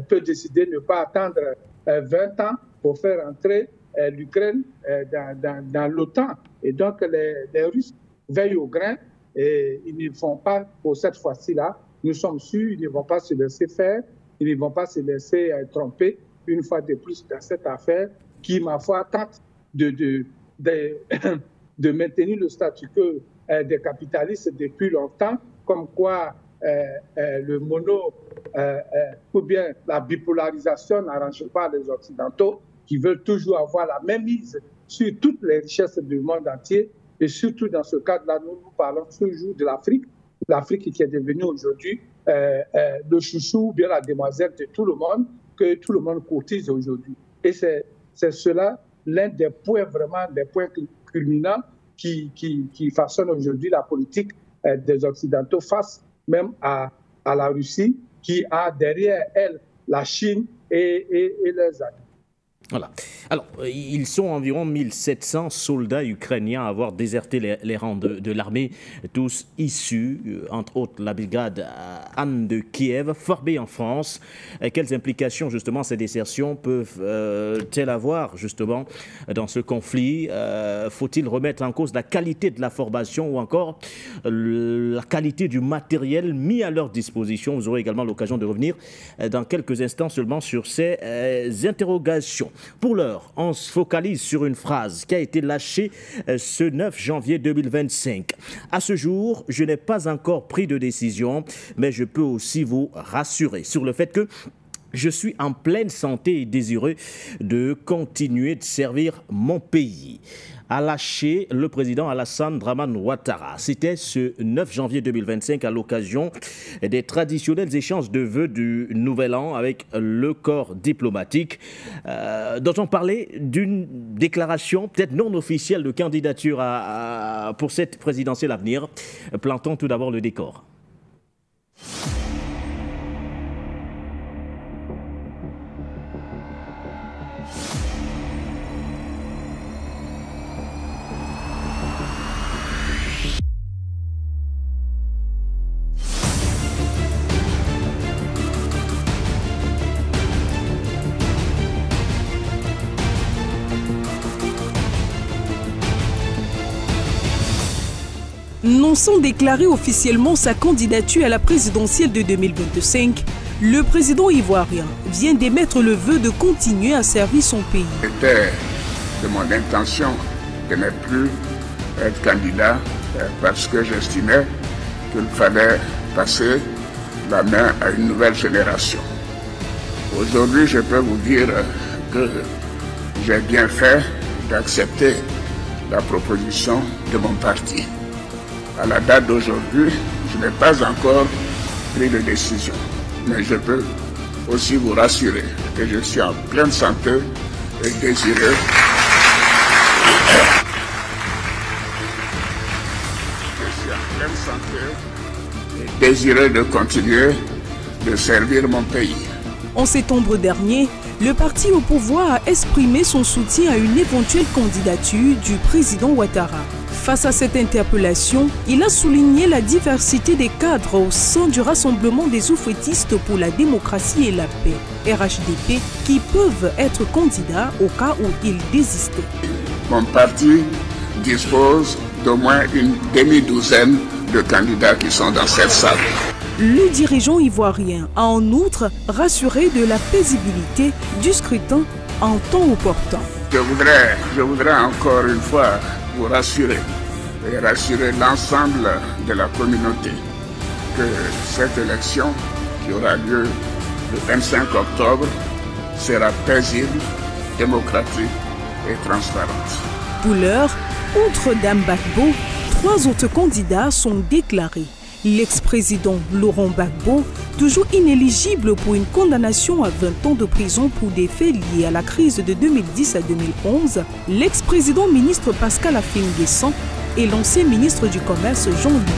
peut décider de ne pas attendre 20 ans pour faire entrer l'Ukraine dans l'OTAN. Et donc, les Russes veillent au grain et ils ne font pas pour cette fois-ci-là. Nous sommes sûrs, ils ne vont pas se laisser faire, ils ne vont pas se laisser tromper une fois de plus dans cette affaire qui, ma foi, tente de maintenir le statut quo des capitalistes depuis longtemps, comme quoi le ou bien la bipolarisation n'arrange pas les Occidentaux qui veulent toujours avoir la même mise sur toutes les richesses du monde entier. Et surtout dans ce cadre-là, nous parlons toujours de l'Afrique qui est devenue aujourd'hui le chouchou ou bien la demoiselle de tout le monde, que tout le monde courtise aujourd'hui. Et c'est cela l'un des points vraiment, des points culminants qui façonne aujourd'hui la politique des Occidentaux face même à la Russie, qui a derrière elle la Chine et les amis. Voilà. Alors, ils sont environ 1700 soldats ukrainiens à avoir déserté les rangs de l'armée, tous issus, entre autres, la brigade Anne de Kiev, formée en France. Quelles implications, justement, ces désertions peuvent-elles avoir, justement, dans ce conflit? Faut-il remettre en cause la qualité de la formation ou encore la qualité du matériel mis à leur disposition? Vous aurez également l'occasion de revenir dans quelques instants seulement sur ces interrogations. Pour l'heure, on se focalise sur une phrase qui a été lâchée ce 9 janvier 2025. À ce jour, je n'ai pas encore pris de décision, mais je peux aussi vous rassurer sur le fait que je suis en pleine santé et désireux de continuer de servir mon pays, a lâché le président Alassane Dramane Ouattara. C'était ce 9 janvier 2025 à l'occasion des traditionnels échanges de vœux du Nouvel An avec le corps diplomatique, dont on parlait d'une déclaration peut-être non officielle de candidature pour cette présidentielle à venir. Plantons tout d'abord le décor. Non sans déclarer officiellement sa candidature à la présidentielle de 2025, le président ivoirien vient d'émettre le vœu de continuer à servir son pays. C'était de mon intention de ne plus être candidat parce que j'estimais qu'il fallait passer la main à une nouvelle génération. Aujourd'hui, je peux vous dire que j'ai bien fait d'accepter la proposition de mon parti. À la date d'aujourd'hui, je n'ai pas encore pris de décision. Mais je peux aussi vous rassurer que je suis en pleine santé et désireux. Je suis en pleine santé et désireux de continuer de servir mon pays. En septembre dernier, le parti au pouvoir a exprimé son soutien à une éventuelle candidature du président Ouattara. Face à cette interpellation, il a souligné la diversité des cadres au sein du Rassemblement des oufouettistes pour la démocratie et la paix, RHDP, qui peuvent être candidats au cas où ils désistaient. Mon parti dispose d'au moins une demi-douzaine de candidats qui sont dans cette salle. Le dirigeant ivoirien a en outre rassuré de la paisibilité du scrutin en temps opportun. Je voudrais encore une fois vous rassurer et rassurer l'ensemble de la communauté que cette élection qui aura lieu le 25 octobre sera paisible, démocratique et transparente. Pour l'heure, outre Dame Gbagbo, 3 autres candidats sont déclarés. L'ex-président Laurent Gbagbo, toujours inéligible pour une condamnation à 20 ans de prison pour des faits liés à la crise de 2010 à 2011, l'ex-président ministre Pascal Affi-N'Guessan et l'ancien ministre du Commerce Jean Dubié.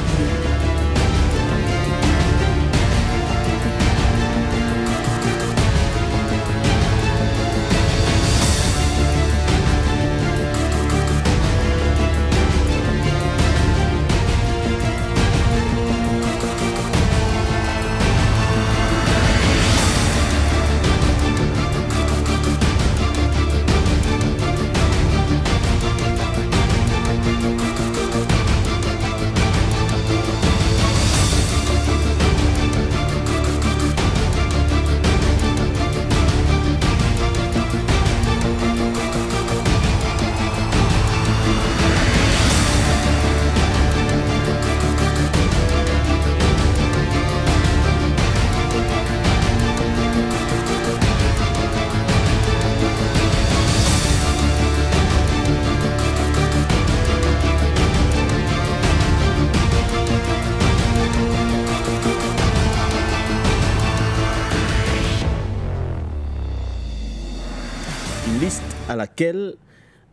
À laquelle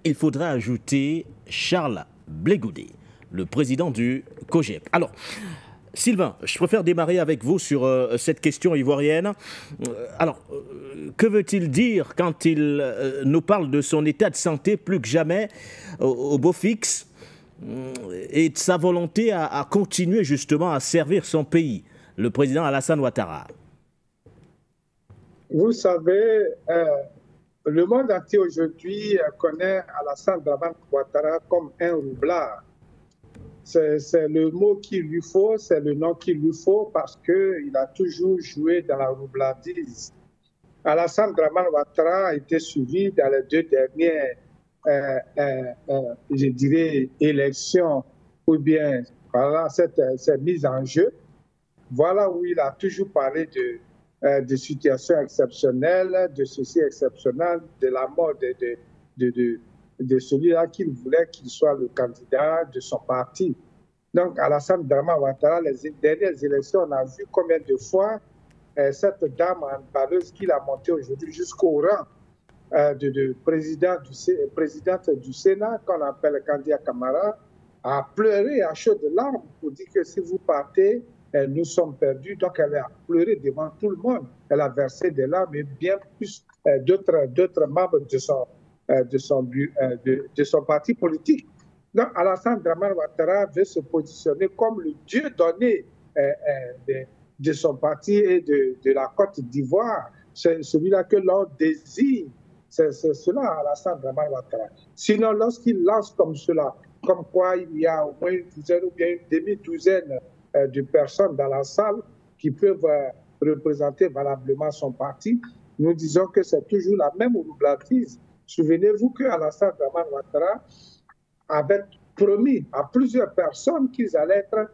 il faudra ajouter Charles Blé Goudet, le président du COJEP. Alors, Sylvain, je préfère démarrer avec vous sur cette question ivoirienne. Alors, que veut-il dire quand il nous parle de son état de santé plus que jamais au beau fixe et de sa volonté à continuer justement à servir son pays, le président Alassane Ouattara? Vous savez, le monde entier aujourd'hui connaît Alassane Dramane Ouattara comme un roublard. C'est le mot qu'il lui faut, c'est le nom qu'il lui faut parce qu'il a toujours joué dans la roublardise. Alassane Dramane Ouattara a été suivi dans les 2 dernières, je dirais, élections, ou bien voilà, cette mise en jeu. Voilà où il a toujours parlé de situations exceptionnelles, de ceci exceptionnel, de la mort de celui-là qu'il voulait qu'il soit le candidat de son parti. Donc, Alassane Dramane Ouattara, les dernières élections, on a vu combien de fois cette dame handballeuse qu'il a montée aujourd'hui jusqu'au rang de présidente du Sénat, qu'on appelle Kandia Camara, a pleuré à chaudes larmes pour dire que si vous partez, nous sommes perdus. Donc, elle a pleuré devant tout le monde. Elle a versé des larmes et bien plus d'autres membres de son parti politique. Donc, Alassane Dramane Ouattara veut se positionner comme le dieu donné de son parti et de la Côte d'Ivoire. C'est celui-là que l'on désire. C'est cela, Alassane Dramane Ouattara. Sinon, lorsqu'il lance comme cela, comme quoi il y a au moins une douzaine ou bien une demi-douzaine de personnes dans la salle qui peuvent représenter valablement son parti, nous disons que c'est toujours la même roublardise. Souvenez-vous que Alassane Dramane Ouattara avait promis à plusieurs personnes qu'ils allaient être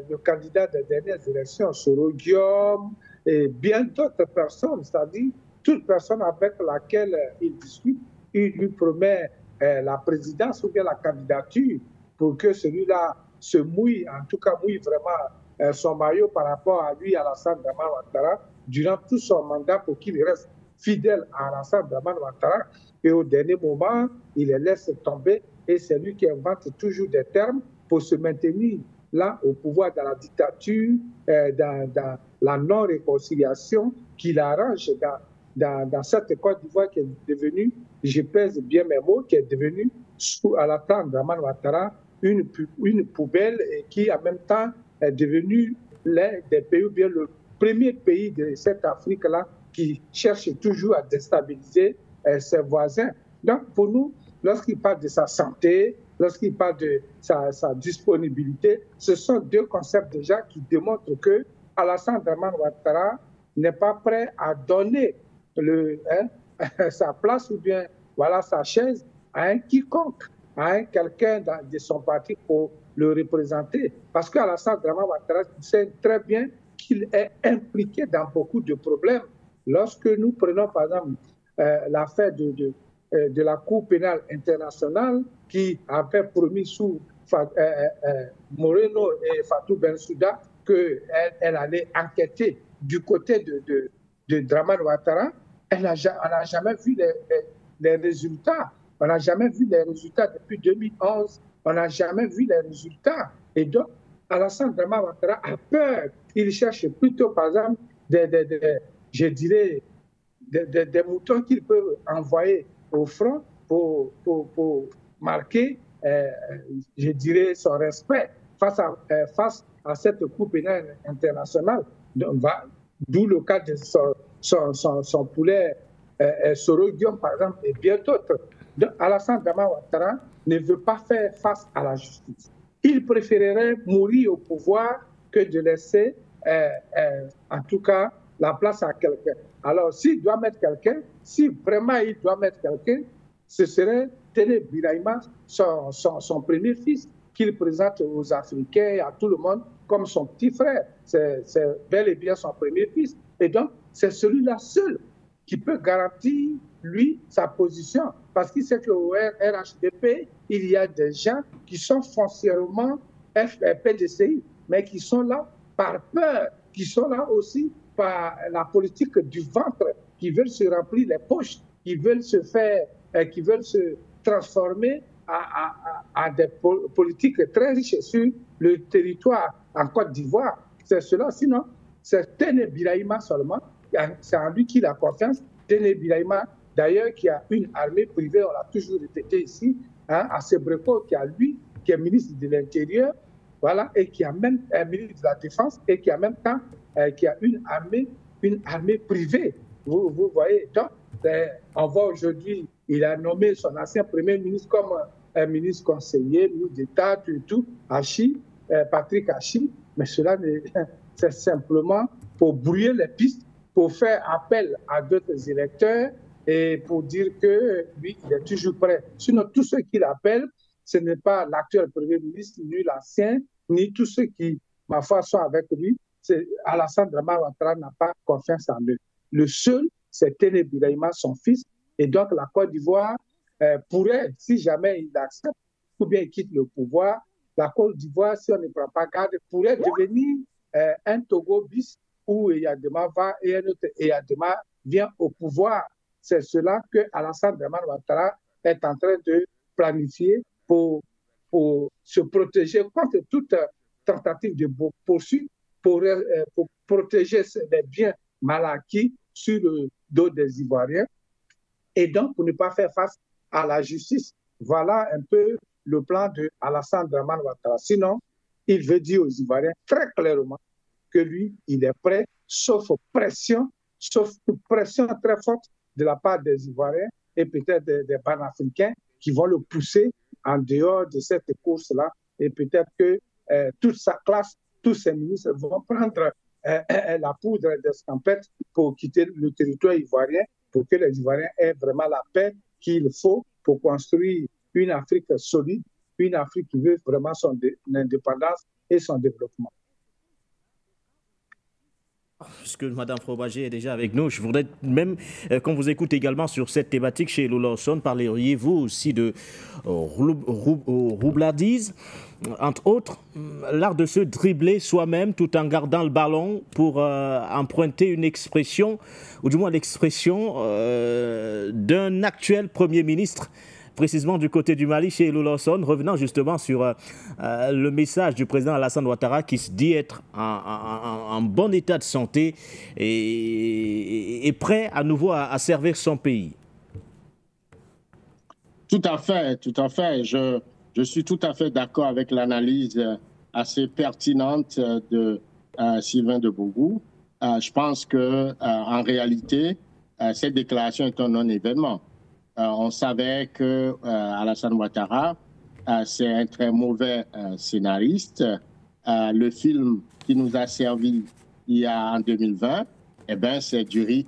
le candidat des dernières élections, Soro Guillaume et bien d'autres personnes, c'est-à-dire toute personne avec laquelle il discute, il lui promet la présidence ou bien la candidature pour que celui-là se mouille, en tout cas mouille vraiment son maillot par rapport à lui, Alassane Dramane Ouattara, durant tout son mandat pour qu'il reste fidèle à Alassane Dramane Ouattara. Et au dernier moment, il les laisse tomber et c'est lui qui invente toujours des termes pour se maintenir là au pouvoir dans la dictature, dans la non-réconciliation qu'il arrange dans cette Côte d'Ivoire qui est devenue, je pèse bien mes mots, qui est devenue, sous Alassane Dramane Ouattara, une poubelle et qui en même temps est devenu l'un des pays, ou bien le premier pays de cette Afrique-là qui cherche toujours à déstabiliser ses voisins. Donc pour nous, lorsqu'il parle de sa santé, lorsqu'il parle de sa disponibilité, ce sont 2 concepts déjà qui démontrent que Alassane Dramane Ouattara n'est pas prêt à donner sa place ou bien voilà, sa chaise à un quiconque, à quelqu'un de son parti pour le représenter. Parce qu'Alassane Dramane Ouattara sait très bien qu'il est impliqué dans beaucoup de problèmes. Lorsque nous prenons par exemple l'affaire de la Cour pénale internationale qui avait promis sous Moreno et Fatou Bensouda qu'elle allait enquêter du côté de Dramane Ouattara, on n'a jamais vu les résultats. On n'a jamais vu les résultats depuis 2011. On n'a jamais vu les résultats. Et donc, Alassane Dramane Ouattara a peur. Il cherche plutôt, par exemple, je dirais, des moutons qu'il peut envoyer au front pour marquer, je dirais, son respect face à cette Cour pénale internationale. D'où le cas de son poulet Soro Guillaume, par exemple, et bien d'autres. Donc, Alassane Dramane Ouattara ne veut pas faire face à la justice. Il préférerait mourir au pouvoir que de laisser, en tout cas, la place à quelqu'un. Alors, s'il doit mettre quelqu'un, si vraiment il doit mettre quelqu'un, ce serait Téné Birahima, son premier fils, qu'il présente aux Africains et à tout le monde comme son petit frère. C'est bel et bien son premier fils. Et donc, c'est celui-là seul qui peut garantir, lui, sa position. Parce qu'il sait qu'au RHDP, il y a des gens qui sont foncièrement PDCI, mais qui sont là par peur, qui sont là aussi par la politique du ventre, qui veulent se remplir les poches, qui veulent se transformer a des politiques très riches sur le territoire en Côte d'Ivoire. C'est cela. Sinon, c'est Téné Birahima seulement. C'est en lui qu'il a confiance. Téné Birahima, d'ailleurs, qui a une armée privée, on l'a toujours répété ici, hein, à Sébreko, qui est ministre de l'Intérieur, voilà, et qui a même un ministre de la Défense, et qui a en même temps qui a une armée privée. Vous voyez, donc, on voit aujourd'hui, il a nommé son ancien Premier ministre comme un ministre conseiller, ministre d'État, tout, Patrick Hachi, mais cela, c'est simplement pour brouiller les pistes, pour faire appel à d'autres électeurs et pour dire que lui, il est toujours prêt. Sinon, tous ceux qui l'appellent, ce n'est pas l'actuel Premier ministre, ni l'ancien, ni tous ceux qui, ma foi, sont avec lui. Alassane Dramane Ouattara n'a pas confiance en eux. Le seul, c'est Téné Birahima, son fils. Et donc, la Côte d'Ivoire pourrait, si jamais il accepte, ou bien il quitte le pouvoir, la Côte d'Ivoire, si on ne prend pas garde, pourrait devenir un Togo bis où Eyadema va et un autre Eyadema vient au pouvoir. C'est cela que Alassane Dramane Ouattara est en train de planifier pour se protéger contre toute tentative de poursuite, pour protéger les biens mal acquis sur le dos des Ivoiriens et donc pour ne pas faire face à la justice. Voilà un peu le plan de Alassane Dramane Ouattara. Sinon, il veut dire aux Ivoiriens très clairement que lui, il est prêt, sauf pression très forte de la part des Ivoiriens et peut-être des panafricains qui vont le pousser en dehors de cette course-là. Et peut-être que toute sa classe, tous ses ministres vont prendre la poudre d'escampette pour quitter le territoire ivoirien, pour que les Ivoiriens aient vraiment la paix qu'il faut pour construire une Afrique solide, une Afrique qui veut vraiment son indépendance et son développement. Puisque Mme Frobagé est déjà avec nous, je voudrais même qu'on vous écoute également sur cette thématique chez Lawson. Parleriez-vous aussi de roubladise, entre autres, l'art de se dribbler soi-même tout en gardant le ballon pour emprunter une expression, ou du moins l'expression d'un actuel Premier ministre, précisément du côté du Mali, chez Lawson, revenant justement sur le message du président Alassane Ouattara qui se dit être en bon état de santé et prêt à nouveau à servir son pays. Tout à fait, tout à fait. Je suis tout à fait d'accord avec l'analyse assez pertinente de Sylvain de Bourgou. Je pense qu'en réalité, cette déclaration est un non-événement. On savait que Alassane Ouattara, c'est un très mauvais scénariste. Le film qui nous a servi en 2020, eh ben, c'est du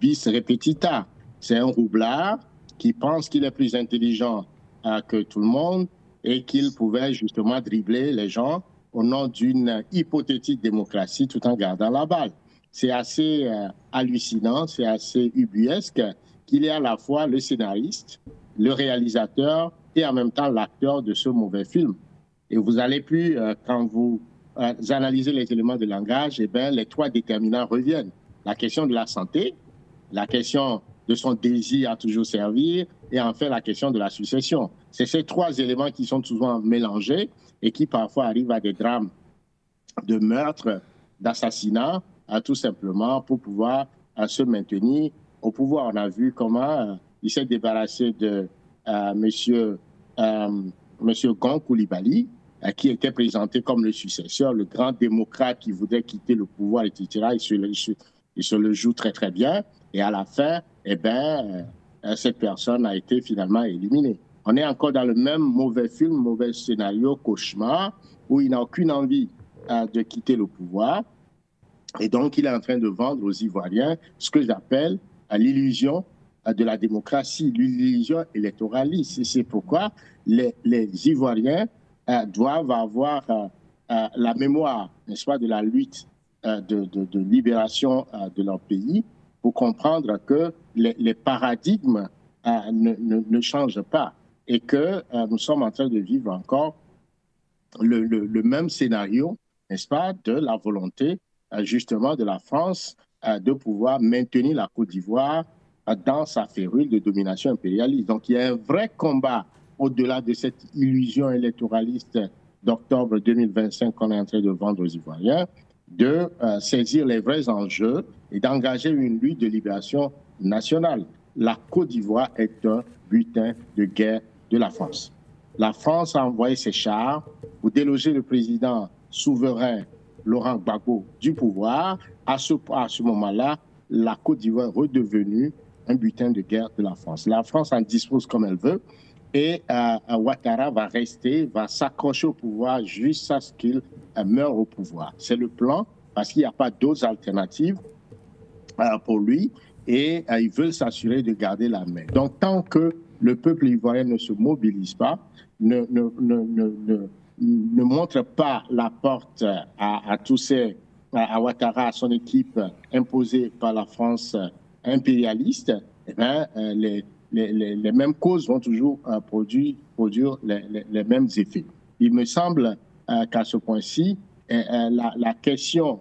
bis repetita. C'est un roublard qui pense qu'il est plus intelligent que tout le monde et qu'il pouvait justement dribbler les gens au nom d'une hypothétique démocratie tout en gardant la balle. C'est assez hallucinant, c'est assez ubuesque qu'il est à la fois le scénariste, le réalisateur et en même temps l'acteur de ce mauvais film. Et vous allez plus, quand vous analysez les éléments de langage, eh bien, les trois déterminants reviennent. La question de la santé, la question de son désir à toujours servir et enfin la question de la succession. C'est ces trois éléments qui sont souvent mélangés et qui parfois arrivent à des drames de meurtre, d'assassinat, tout simplement pour pouvoir se maintenir au pouvoir. On a vu comment il s'est débarrassé de monsieur Gon Coulibaly, qui était présenté comme le successeur, le grand démocrate qui voudrait quitter le pouvoir, etc. Il se le joue très très bien. Et à la fin, eh ben, cette personne a été finalement éliminée. On est encore dans le même mauvais film, mauvais scénario, cauchemar, où il n'a aucune envie de quitter le pouvoir. Et donc, il est en train de vendre aux Ivoiriens ce que j'appelle l'illusion de la démocratie, l'illusion électoraliste. C'est pourquoi les Ivoiriens doivent avoir la mémoire, n'est-ce pas, de la lutte de libération de leur pays pour comprendre que les paradigmes ne changent pas et que nous sommes en train de vivre encore le même scénario, n'est-ce pas, de la volonté justement de la France de pouvoir maintenir la Côte d'Ivoire dans sa férule de domination impérialiste. Donc il y a un vrai combat au-delà de cette illusion électoraliste d'octobre 2025 qu'on est en train de vendre aux Ivoiriens, de saisir les vrais enjeux et d'engager une lutte de libération nationale. La Côte d'Ivoire est un butin de guerre de la France. La France a envoyé ses chars pour déloger le président souverain Laurent Gbagbo du pouvoir. À ce moment-là, la Côte d'Ivoire est redevenue un butin de guerre de la France. La France en dispose comme elle veut et Ouattara va s'accrocher au pouvoir jusqu'à ce qu'il meure au pouvoir. C'est le plan parce qu'il n'y a pas d'autres alternatives pour lui et ils veulent s'assurer de garder la main. Donc tant que le peuple ivoirien ne se mobilise pas, ne montre pas la porte à à Ouattara, à son équipe imposée par la France impérialiste, eh bien, les mêmes causes vont toujours produire les mêmes effets. Il me semble qu'à ce point-ci, la question,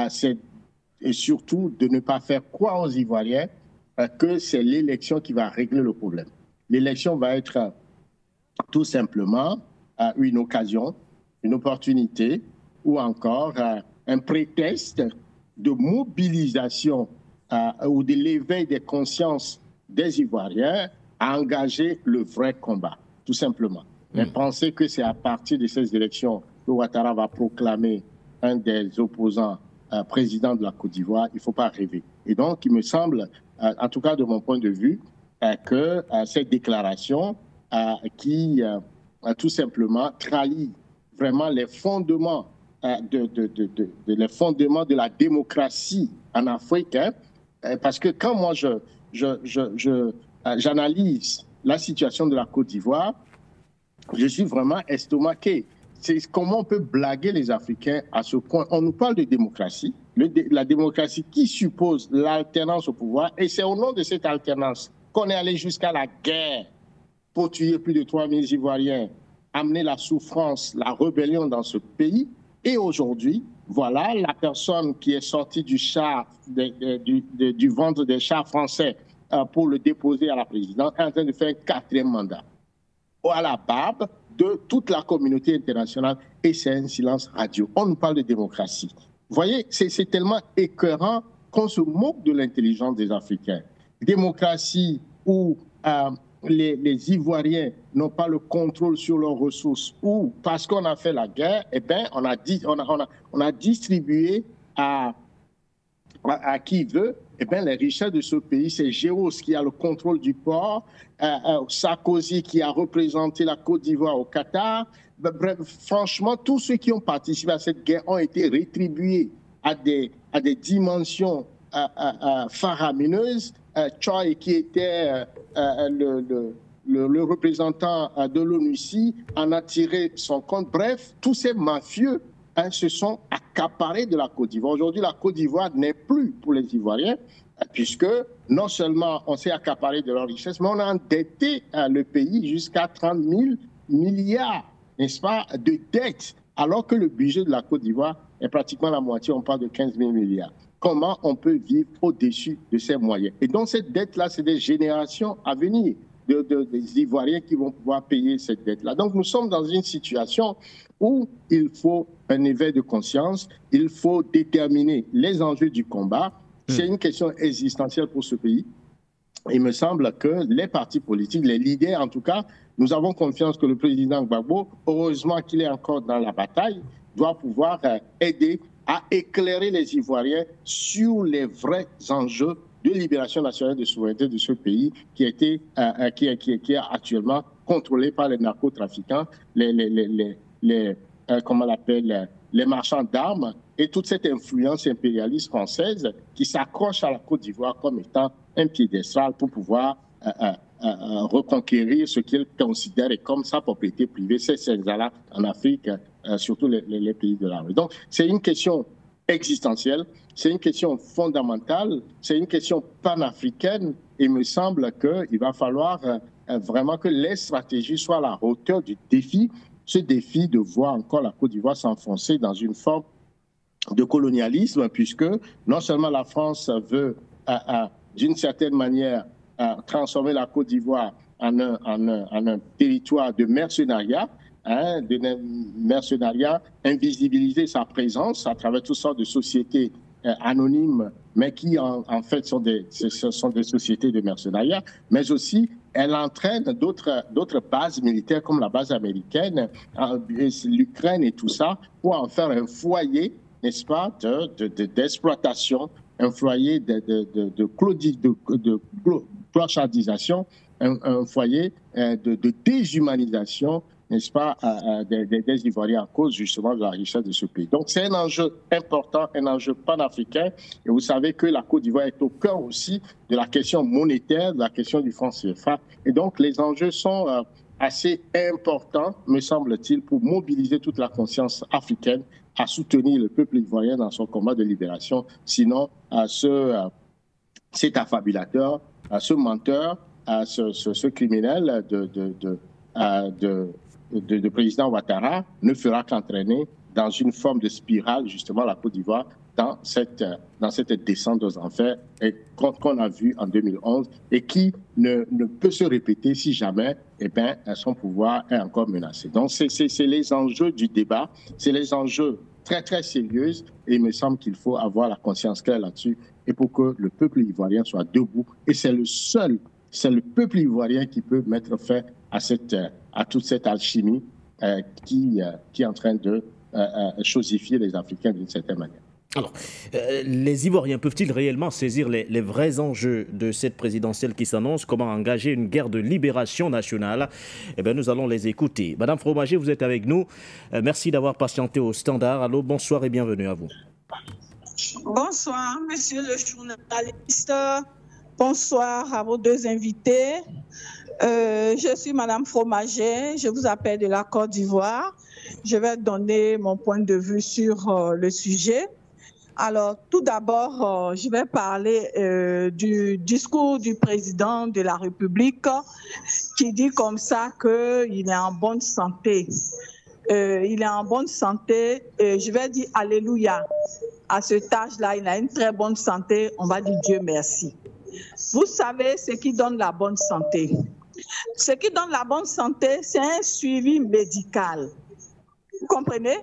c'est surtout de ne pas faire croire aux Ivoiriens que c'est l'élection qui va régler le problème. L'élection va être tout simplement une occasion, une opportunité ou encore un prétexte de mobilisation ou de l'éveil des consciences des Ivoiriens à engager le vrai combat, tout simplement. Mais penser que c'est à partir de ces élections que Ouattara va proclamer un des opposants président de la Côte d'Ivoire, il ne faut pas rêver. Et donc, il me semble, en tout cas de mon point de vue, que cette déclaration qui tout simplement trahit vraiment les fondements les fondements de la démocratie en Afrique, hein, parce que quand moi j'analyse la situation de la Côte d'Ivoire, je suis vraiment estomaqué. C'est comment on peut blaguer les Africains à ce point. On nous parle de démocratie, la démocratie qui suppose l'alternance au pouvoir, et c'est au nom de cette alternance qu'on est allé jusqu'à la guerre pour tuer plus de 3000 Ivoiriens, amener la souffrance, la rébellion dans ce pays. Et aujourd'hui, voilà la personne qui est sortie du ventre des chars français pour le déposer à la présidence, est en train de faire un 4e mandat à la barbe de toute la communauté internationale, et c'est un silence radio. On nous parle de démocratie. Vous voyez, c'est tellement écœurant qu'on se moque de l'intelligence des Africains. Démocratie où les Ivoiriens n'ont pas le contrôle sur leurs ressources, ou parce qu'on a fait la guerre, eh bien, on a distribué à qui veut, eh bien, les richesses de ce pays. C'est Géros qui a le contrôle du port, Sarkozy qui a représenté la Côte d'Ivoire au Qatar. Bref, franchement, tous ceux qui ont participé à cette guerre ont été rétribués à des dimensions faramineuses. Choi, qui était le représentant de l'ONUCI, en a tiré son compte. Bref, tous ces mafieux se sont accaparés de la Côte d'Ivoire. Aujourd'hui, la Côte d'Ivoire n'est plus pour les Ivoiriens, puisque non seulement on s'est accaparé de leur richesse, mais on a endetté le pays jusqu'à 30 000 milliards, n'est-ce pas, de dettes, alors que le budget de la Côte d'Ivoire est pratiquement la moitié, on parle de 15 000 milliards. Comment on peut vivre au-dessus de ces moyens? Et donc cette dette-là, c'est des générations à venir des Ivoiriens qui vont pouvoir payer cette dette-là. Donc nous sommes dans une situation où il faut un éveil de conscience, il faut déterminer les enjeux du combat. C'est une question existentielle pour ce pays. Il me semble que les partis politiques, les leaders en tout cas, nous avons confiance que le président Gbagbo, heureusement qu'il est encore dans la bataille, doit pouvoir aider à éclairer les Ivoiriens sur les vrais enjeux de libération nationale de souveraineté de ce pays qui est actuellement contrôlé par les narcotrafiquants, comment on l'appelle, les marchands d'armes et toute cette influence impérialiste française qui s'accroche à la Côte d'Ivoire comme étant un piédestal pour pouvoir reconquérir ce qu'ils considèrent comme sa propriété privée, c'est celle-là en Afrique, surtout les pays de la rue. Donc, c'est une question existentielle, c'est une question fondamentale, c'est une question panafricaine. Il me semble qu'il va falloir vraiment que les stratégies soient à la hauteur du défi, ce défi de voir encore la Côte d'Ivoire s'enfoncer dans une forme de colonialisme, puisque non seulement la France veut, d'une certaine manière, transformer la Côte d'Ivoire un territoire de mercenariat, invisibiliser sa présence à travers toutes sortes de sociétés anonymes, mais qui en fait sont des sociétés de mercenariat, mais aussi elle entraîne d'autres bases militaires comme la base américaine, l'Ukraine et tout ça, pour en faire un foyer, n'est-ce pas, d'exploitation, un foyer de clochardisation, un foyer de déshumanisation, n'est-ce pas, des Ivoiriens à cause justement de la richesse de ce pays. Donc c'est un enjeu important, un enjeu panafricain. Et vous savez que la Côte d'Ivoire est au cœur aussi de la question monétaire, de la question du franc CFA. Et donc les enjeux sont assez importants, me semble-t-il, pour mobiliser toute la conscience africaine à soutenir le peuple ivoirien dans son combat de libération. Sinon, cet affabulateur, ce menteur, ce criminel de président Ouattara ne fera qu'entraîner dans une forme de spirale, justement, la Côte d'Ivoire dans cette descente aux enfers qu'on a vu en 2011 et qui ne peut se répéter si jamais son pouvoir est encore menacé. Donc, c'est les enjeux du débat, c'est les enjeux très, très sérieux et il me semble qu'il faut avoir la conscience claire là-dessus et pour que le peuple ivoirien soit debout. Et c'est le peuple ivoirien qui peut mettre fin à toute cette alchimie qui est en train de chosifier les Africains d'une certaine manière. Alors, les Ivoiriens peuvent-ils réellement saisir les vrais enjeux de cette présidentielle qui s'annonce? Comment engager une guerre de libération nationale? Eh bien, nous allons les écouter. Madame Fromager, vous êtes avec nous. Merci d'avoir patienté au standard. Allô, bonsoir et bienvenue à vous. Bonsoir, monsieur le journaliste. Bonsoir à vos deux invités. Je suis Madame Fromager, je vous appelle de la Côte d'Ivoire. Je vais donner mon point de vue sur le sujet. Alors, tout d'abord, je vais parler du discours du président de la République qui dit comme ça qu'il est en bonne santé. Il est en bonne santé et je vais dire Alléluia. À cet âge-là, il a une très bonne santé, on va dire Dieu merci. Vous savez ce qui donne la bonne santé. Ce qui donne la bonne santé, c'est un suivi médical. Vous comprenez?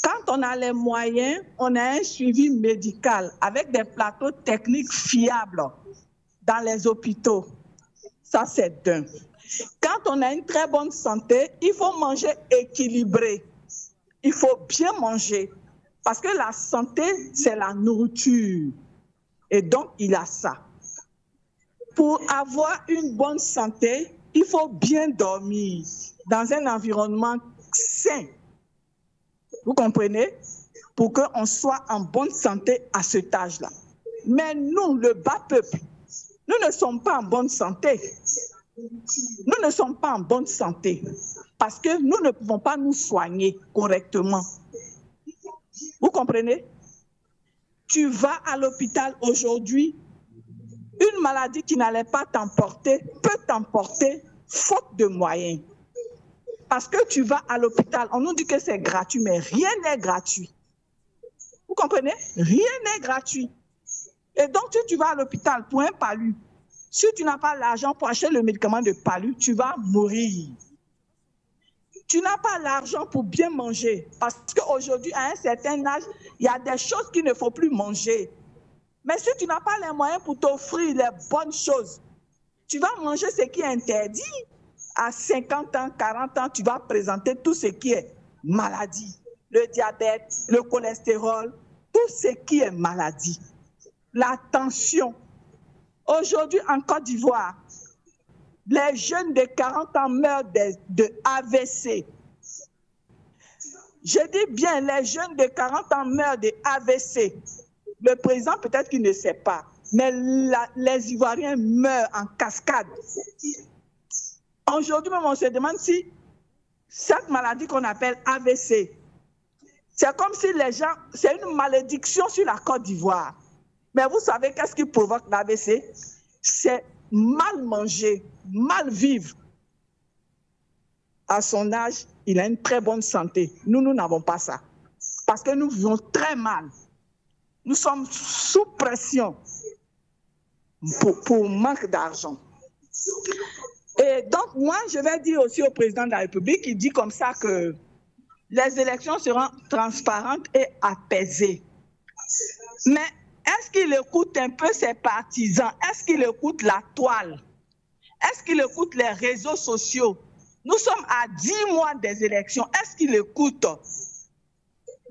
Quand on a les moyens, on a un suivi médical avec des plateaux techniques fiables dans les hôpitaux. Ça, c'est d'un. Quand on a une très bonne santé, il faut manger équilibré. Il faut bien manger. Parce que la santé, c'est la nourriture. Et donc, il a ça. Pour avoir une bonne santé, il faut bien dormir dans un environnement sain. Vous comprenez? Pour qu'on soit en bonne santé à cet âge-là. Mais nous, le bas peuple, nous ne sommes pas en bonne santé. Nous ne sommes pas en bonne santé parce que nous ne pouvons pas nous soigner correctement. Vous comprenez? Tu vas à l'hôpital aujourd'hui, une maladie qui n'allait pas t'emporter peut t'emporter faute de moyens. Parce que tu vas à l'hôpital, on nous dit que c'est gratuit, mais rien n'est gratuit. Vous comprenez? Rien n'est gratuit. Et donc, si tu vas à l'hôpital pour un palu, si tu n'as pas l'argent pour acheter le médicament de palu, tu vas mourir. Tu n'as pas l'argent pour bien manger. Parce qu'aujourd'hui, à un certain âge, il y a des choses qu'il ne faut plus manger. Mais si tu n'as pas les moyens pour t'offrir les bonnes choses, tu vas manger ce qui est interdit. À 50 ans, 40 ans, tu vas présenter tout ce qui est maladie. Le diabète, le cholestérol, tout ce qui est maladie. La tension. Aujourd'hui, en Côte d'Ivoire, les jeunes de 40 ans meurent de AVC. Je dis bien, les jeunes de 40 ans meurent de AVC. Le président, peut-être qu'il ne sait pas, mais les Ivoiriens meurent en cascade. Aujourd'hui, même, on se demande si cette maladie qu'on appelle AVC, c'est comme si les gens, c'est une malédiction sur la Côte d'Ivoire. Mais vous savez qu'est-ce qui provoque l'AVC? C'est mal manger, mal vivre. À son âge, il a une très bonne santé. Nous n'avons pas ça. Parce que nous vivons très mal. Nous sommes sous pression pour manque d'argent. Et donc, moi, je vais dire aussi au président de la République, il dit comme ça que les élections seront transparentes et apaisées. Mais est-ce qu'il écoute un peu ses partisans? Est-ce qu'il écoute la toile? Est-ce qu'il écoute les réseaux sociaux? Nous sommes à 10 mois des élections. Est-ce qu'il écoute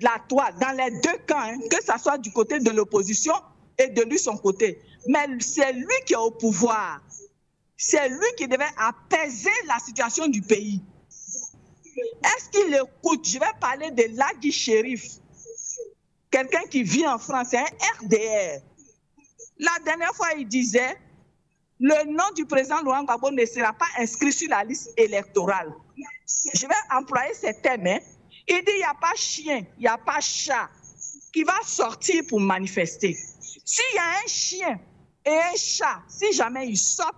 la toile dans les deux camps, hein, que ce soit du côté de l'opposition et de lui son côté? Mais c'est lui qui est au pouvoir. C'est lui qui devait apaiser la situation du pays. Est-ce qu'il écoute? Je vais parler de Lagui Chérif, quelqu'un qui vit en France, c'est un RDR. La dernière fois, il disait le nom du président Laurent Gbagbo ne sera pas inscrit sur la liste électorale. Je vais employer ces termes. Hein. Il dit il n'y a pas chien, il n'y a pas chat qui va sortir pour manifester. S'il y a un chien et un chat, si jamais ils sortent,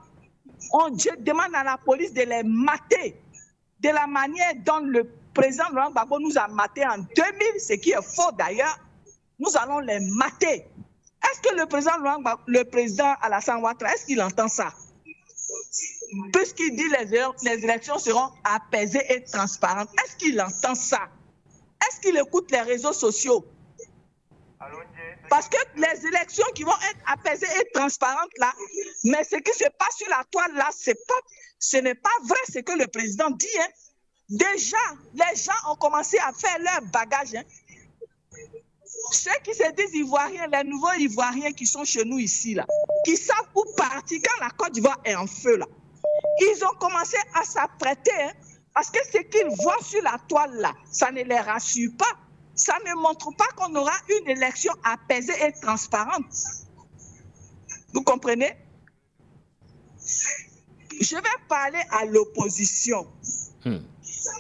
on demande à la police de les mater de la manière dont le président Laurent Gbagbo nous a matés en 2000, ce qui est faux d'ailleurs. Nous allons les mater. Est-ce que le président Laurent Gbagbo, le président Alassane Ouattara, est-ce qu'il entend ça? Puisqu'il dit les élections seront apaisées et transparentes, est-ce qu'il entend ça? Est-ce qu'il écoute les réseaux sociaux? Parce que les élections qui vont être apaisées et transparentes là, mais ce qui se passe sur la toile là, ce n'est pas vrai ce que le président dit. Hein. Déjà, les gens ont commencé à faire leur bagage. Hein. Ceux qui se disent ivoiriens, les nouveaux ivoiriens qui sont chez nous ici, là, qui savent où partir quand la Côte d'Ivoire est en feu, là, ils ont commencé à s'apprêter, hein, parce que ce qu'ils voient sur la toile, là, ça ne les rassure pas. Ça ne montre pas qu'on aura une élection apaisée et transparente. Vous comprenez? Je vais parler à l'opposition.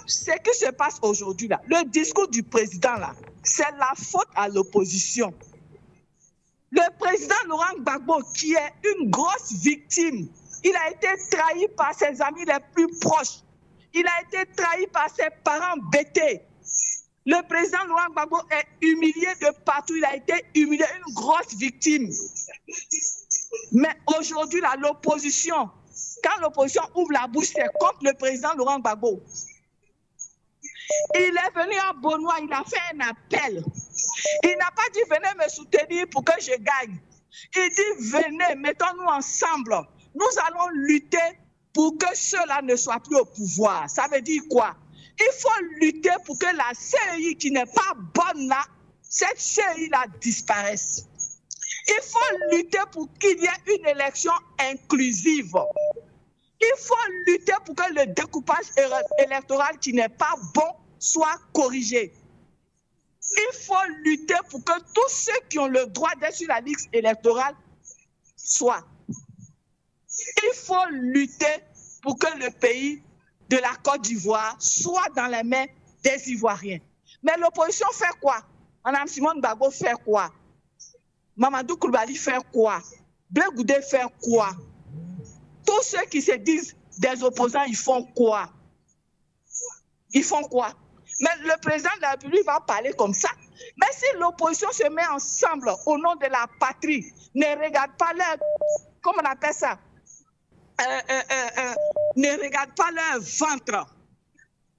Ce qui se passe aujourd'hui, là, le discours du président, là, c'est la faute à l'opposition. Le président Laurent Gbagbo, qui est une grosse victime, il a été trahi par ses amis les plus proches. Il a été trahi par ses parents bêtés. Le président Laurent Gbagbo est humilié de partout. Il a été humilié, une grosse victime. Mais aujourd'hui, l'opposition, quand l'opposition ouvre la bouche, c'est contre le président Laurent Gbagbo. Il est venu à Benoît, il a fait un appel. Il n'a pas dit venez me soutenir pour que je gagne. Il dit venez, mettons-nous ensemble. Nous allons lutter pour que ceux-là ne soient plus au pouvoir. Ça veut dire quoi? Il faut lutter pour que la CEI qui n'est pas bonne là, cette CEI-là disparaisse. Il faut lutter pour qu'il y ait une élection inclusive. Il faut lutter pour que le découpage électoral qui n'est pas bon soit corrigé. Il faut lutter pour que tous ceux qui ont le droit d'être sur la liste électorale soient. Il faut lutter pour que le pays de la Côte d'Ivoire soit dans les mains des Ivoiriens. Mais l'opposition fait quoi? Mme Simone Gbagbo fait quoi? Mamadou Koulibaly fait quoi? Blé Goudé fait quoi? Tous ceux qui se disent des opposants, ils font quoi? Ils font quoi? Mais le président de la République va parler comme ça. Mais si l'opposition se met ensemble au nom de la patrie, ne regarde pas leur... Comment on appelle ça? Ne regarde pas leur ventre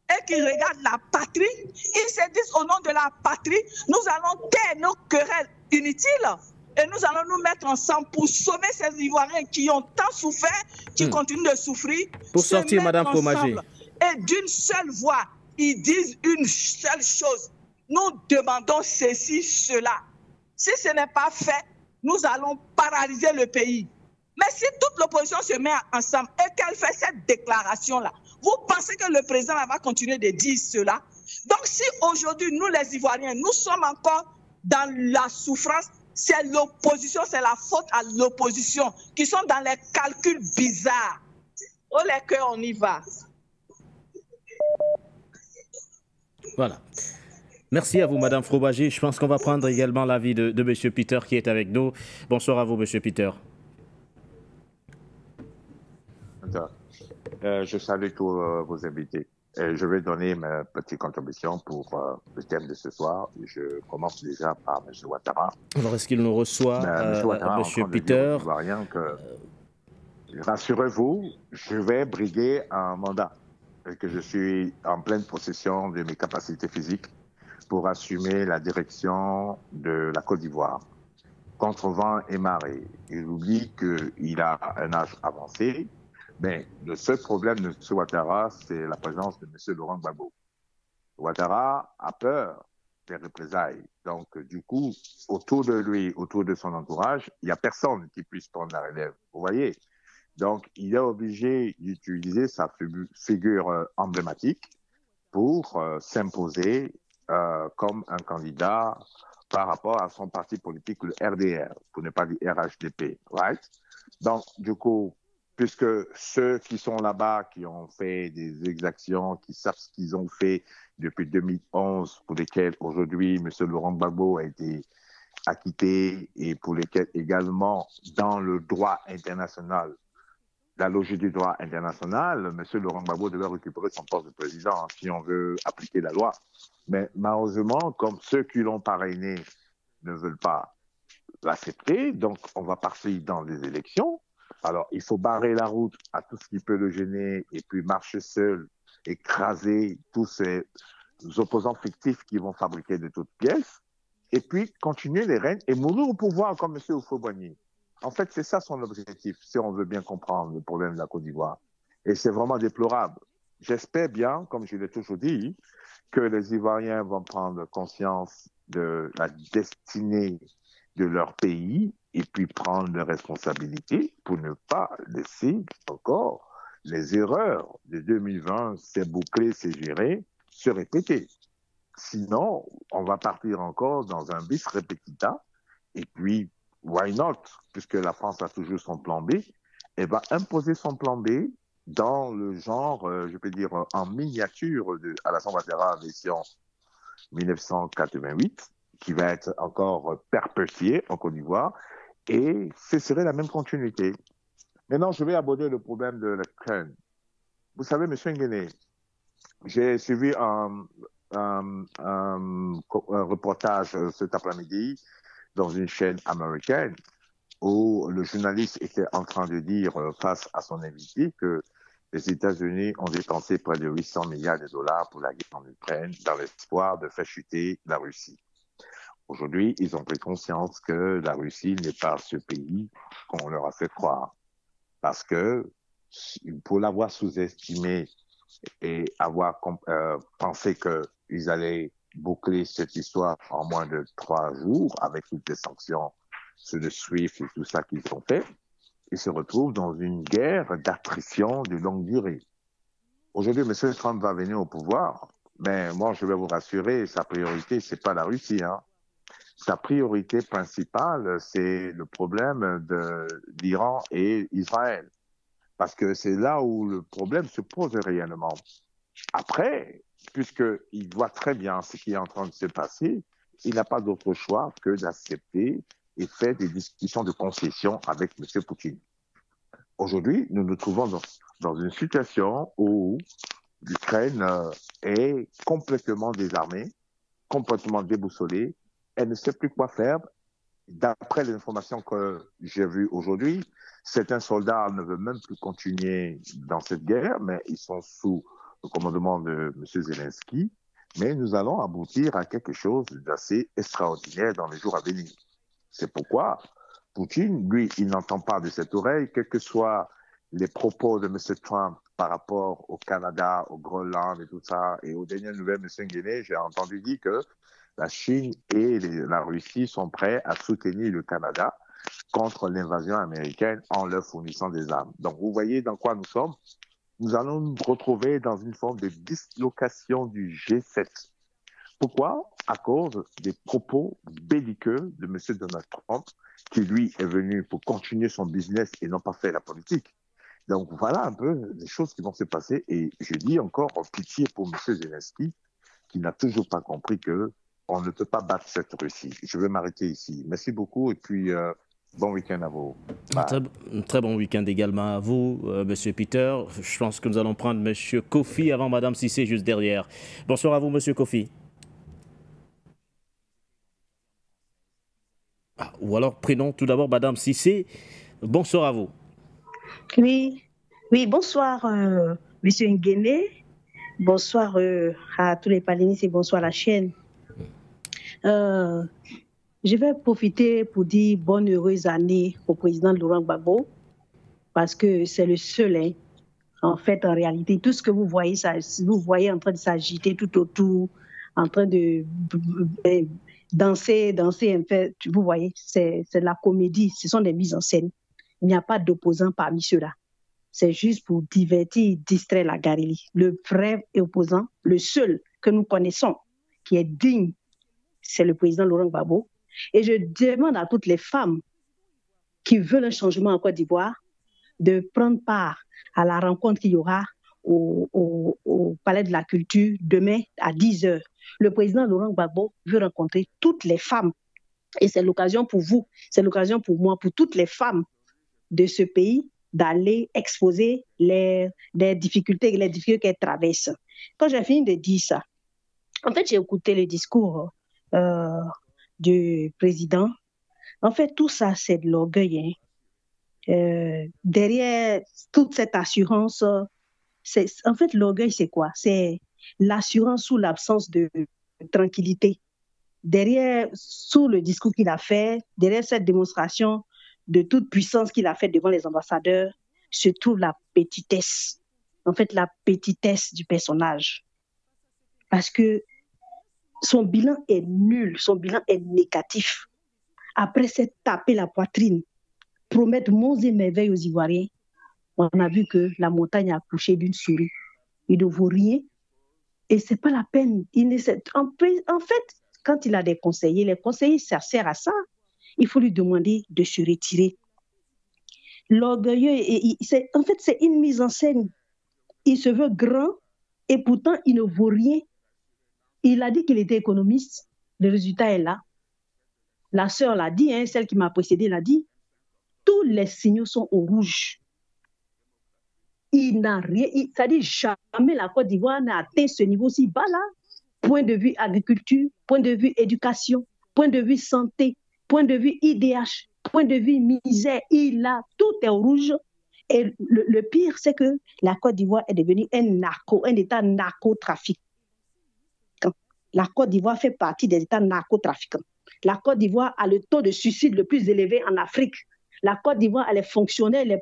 et qu'ils regardent la patrie, ils se disent au nom de la patrie, nous allons taire nos querelles inutiles et nous allons nous mettre ensemble pour sauver ces Ivoiriens qui ont tant souffert, qui continuent de souffrir. Pour sortir, Madame Fromagé. Et d'une seule voix, ils disent une seule chose. Nous demandons ceci, cela. Si ce n'est pas fait, nous allons paralyser le pays. Mais si toute l'opposition se met ensemble et qu'elle fait cette déclaration-là, vous pensez que le président va continuer de dire cela? Donc si aujourd'hui, nous les Ivoiriens, nous sommes encore dans la souffrance, c'est l'opposition, c'est la faute à l'opposition qui sont dans les calculs bizarres. Oh les cœurs, on y va. Voilà. Merci à vous, Madame Fromagé. Je pense qu'on va prendre également l'avis de M. Peter qui est avec nous. Bonsoir à vous, M. Peter. Je salue tous vos invités. Je vais donner ma petite contribution pour le thème de ce soir. Je commence déjà par M. Ouattara. Alors, est-ce qu'il nous reçoit, M. Peter? rassurez-vous, je vais briguer un mandat et que je suis en pleine possession de mes capacités physiques pour assumer la direction de la Côte d'Ivoire. Contre vent et marée. Il oublie qu'il a un âge avancé, mais le seul problème de M. Ouattara, c'est la présence de M. Laurent Gbagbo. Ouattara a peur des représailles. Donc, du coup, autour de lui, autour de son entourage, il n'y a personne qui puisse prendre la relève. Vous voyez? Donc, il est obligé d'utiliser sa figure emblématique pour s'imposer comme un candidat par rapport à son parti politique, le RDR, pour ne pas dire RHDP, right? Donc, du coup, puisque ceux qui sont là-bas, qui ont fait des exactions, qui savent ce qu'ils ont fait depuis 2011, pour lesquels aujourd'hui M. Laurent Gbagbo a été acquitté et pour lesquels également, dans le droit international, la logique du droit international, M. Laurent Gbagbo devait récupérer son poste de président si on veut appliquer la loi. Mais malheureusement, comme ceux qui l'ont parrainé ne veulent pas l'accepter, donc on va partir dans des élections. Alors, il faut barrer la route à tout ce qui peut le gêner et puis marcher seul, écraser tous ces opposants fictifs qui vont fabriquer de toutes pièces et puis continuer les règnes et mourir au pouvoir comme M. Houphouët-Boigny. En fait, c'est ça son objectif, si on veut bien comprendre le problème de la Côte d'Ivoire. Et c'est vraiment déplorable. J'espère bien, comme je l'ai toujours dit, que les Ivoiriens vont prendre conscience de la destinée de leur pays et puis prendre leurs responsabilités pour ne pas laisser encore les erreurs de 2020, c'est bouclé, c'est géré, se répéter. Sinon, on va partir encore dans un bis repetita et puis why not, puisque la France a toujours son plan B, elle va imposer son plan B dans le genre, je peux dire, en miniature de Alassane Ouattara version 1988, qui va être encore perpétué en Côte d'Ivoire, et ce serait la même continuité. Maintenant, je vais aborder le problème de l'Ukraine. Vous savez, M. Nguéné, j'ai suivi un reportage cet après-midi dans une chaîne américaine où le journaliste était en train de dire face à son invité que les États-Unis ont dépensé près de 800 milliards de dollars pour la guerre en Ukraine dans l'espoir de faire chuter la Russie. Aujourd'hui, ils ont pris conscience que la Russie n'est pas ce pays qu'on leur a fait croire. Parce que pour l'avoir sous-estimé et avoir pensé qu'ils allaient boucler cette histoire en moins de 3 jours avec toutes les sanctions sur le SWIFT et tout ça qu'ils ont fait, ils se retrouvent dans une guerre d'attrition de longue durée. Aujourd'hui, M. Trump va venir au pouvoir, mais moi, je vais vous rassurer, sa priorité, c'est pas la Russie, hein. Sa priorité principale, c'est le problème de l'Iran et Israël. Parce que c'est là où le problème se pose réellement. Après, puisqu'il voit très bien ce qui est en train de se passer, il n'a pas d'autre choix que d'accepter et faire des discussions de concession avec M. Poutine. Aujourd'hui, nous nous trouvons dans une situation où l'Ukraine est complètement désarmée, complètement déboussolée. Elle ne sait plus quoi faire. D'après les informations que j'ai vues aujourd'hui, certains soldats ne veulent même plus continuer dans cette guerre, mais ils sont sous le commandement de M. Zelensky. Mais nous allons aboutir à quelque chose d'assez extraordinaire dans les jours à venir. C'est pourquoi Poutine, lui, il n'entend pas de cette oreille, quels que soient les propos de M. Trump par rapport au Canada, au Groenland et tout ça. Et aux dernières nouvelles, M. Nguéné, j'ai entendu dire que la Chine et la Russie sont prêts à soutenir le Canada contre l'invasion américaine en leur fournissant des armes. Donc, vous voyez dans quoi nous sommes. Nous allons nous retrouver dans une forme de dislocation du G7. Pourquoi? À cause des propos belliqueux de M. Donald Trump, qui lui est venu pour continuer son business et non pas faire la politique. Donc, voilà un peu les choses qui vont se passer. Et je dis encore en pitié pour M. Zelensky, qui n'a toujours pas compris que on ne peut pas battre cette Russie. Je vais m'arrêter ici. Merci beaucoup et puis bon week-end à vous. Très bon week-end également à vous, Monsieur Peter. Je pense que nous allons prendre Monsieur Kofi avant Madame Cissé juste derrière. Bonsoir à vous, Monsieur Kofi. Ou alors prenons tout d'abord Madame Cissé. Bonsoir à vous. Oui, bonsoir, Monsieur Nguéné. Bonsoir à tous les panélistes et bonsoir à la chaîne. Je vais profiter pour dire bonne heureuse année au président Laurent Gbagbo, parce que c'est le seul, hein. En fait, en réalité, tout ce que vous voyez en train de s'agiter tout autour, en train de danser, en fait, vous voyez, c'est de la comédie, ce sont des mises en scène. Il n'y a pas d'opposant parmi ceux-là. C'est juste pour divertir, distraire la galerie. Le vrai opposant, le seul que nous connaissons, qui est digne, c'est le président Laurent Gbagbo. Et je demande à toutes les femmes qui veulent un changement en Côte d'Ivoire de prendre part à la rencontre qu'il y aura au Palais de la Culture demain à 10h. Le président Laurent Gbagbo veut rencontrer toutes les femmes. Et c'est l'occasion pour vous, c'est l'occasion pour moi, pour toutes les femmes de ce pays d'aller exposer les difficultés qu'elles traversent. Quand j'ai fini de dire ça, en fait, j'ai écouté le discours du président. En fait, tout ça, c'est de l'orgueil. Derrière toute cette assurance, en fait, l'orgueil, c'est quoi? C'est l'assurance sous l'absence de tranquillité. Derrière, sous le discours qu'il a fait, derrière cette démonstration de toute puissance qu'il a faite devant les ambassadeurs, se trouve la petitesse. En fait, la petitesse du personnage. Parce que son bilan est nul, son bilan est négatif. Après s'être tapé la poitrine, promettre monts et merveilles aux Ivoiriens, on a vu que la montagne a accouché d'une souris. Il ne vaut rien. Et ce n'est pas la peine. En fait, quand il a des conseillers, les conseillers, ça sert à ça. Il faut lui demander de se retirer. L'orgueilleux, en fait, c'est une mise en scène. Il se veut grand et pourtant, il ne vaut rien. Il a dit qu'il était économiste. Le résultat est là. La sœur l'a dit, hein, celle qui m'a précédé l'a dit. Tous les signaux sont au rouge. Il n'a rien. Ça dit jamais la Côte d'Ivoire n'a atteint ce niveau si bas là. Point de vue agriculture, point de vue éducation, point de vue santé, point de vue IDH, point de vue misère, tout est au rouge. Et le pire, c'est que la Côte d'Ivoire est devenue un État narcotrafiquant. La Côte d'Ivoire fait partie des États narcotrafiquants. La Côte d'Ivoire a le taux de suicide le plus élevé en Afrique. La Côte d'Ivoire a les fonctionnaires les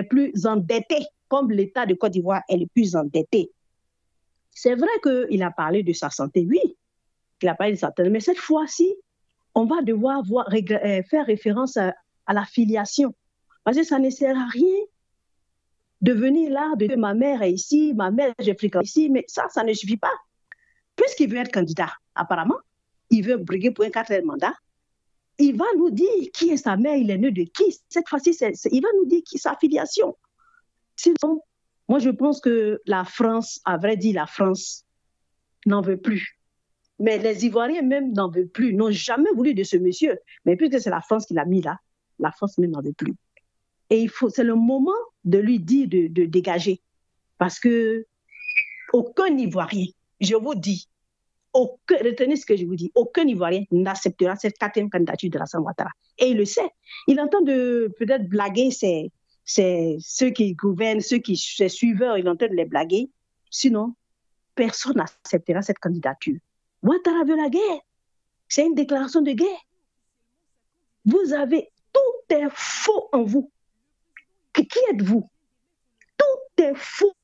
plus endettés, comme l'État de Côte d'Ivoire est le plus endetté. C'est vrai qu'il a parlé de sa santé, oui, il a parlé de sa santé, mais cette fois-ci, on va devoir faire référence à la filiation. Parce que ça ne sert à rien de venir là, de dire ma mère est ici, ma mère j'ai fréquenté ici, mais ça ne suffit pas. Puisqu'il veut être candidat, apparemment, il veut briguer pour un 4e mandat, il va nous dire qui est sa mère, il est né de qui. Cette fois-ci, il va nous dire qui est sa filiation. Sinon, moi je pense que la France, à vrai dire, la France n'en veut plus. Mais les Ivoiriens même n'en veulent plus, n'ont jamais voulu de ce monsieur. Mais puisque c'est la France qui l'a mis là, la France même n'en veut plus. Et c'est le moment de lui dire de dégager. Parce que aucun Ivoirien, je vous dis, retenez ce que je vous dis, aucun Ivoirien n'acceptera cette 4e candidature de Alassane Ouattara. Et il le sait. Il entend peut-être blaguer ceux qui gouvernent, ses suiveurs, il entend les blaguer. Sinon, personne n'acceptera cette candidature. Ouattara veut la guerre. C'est une déclaration de guerre. Vous avez, tout est faux en vous. Qui êtes-vous? Tout est faux.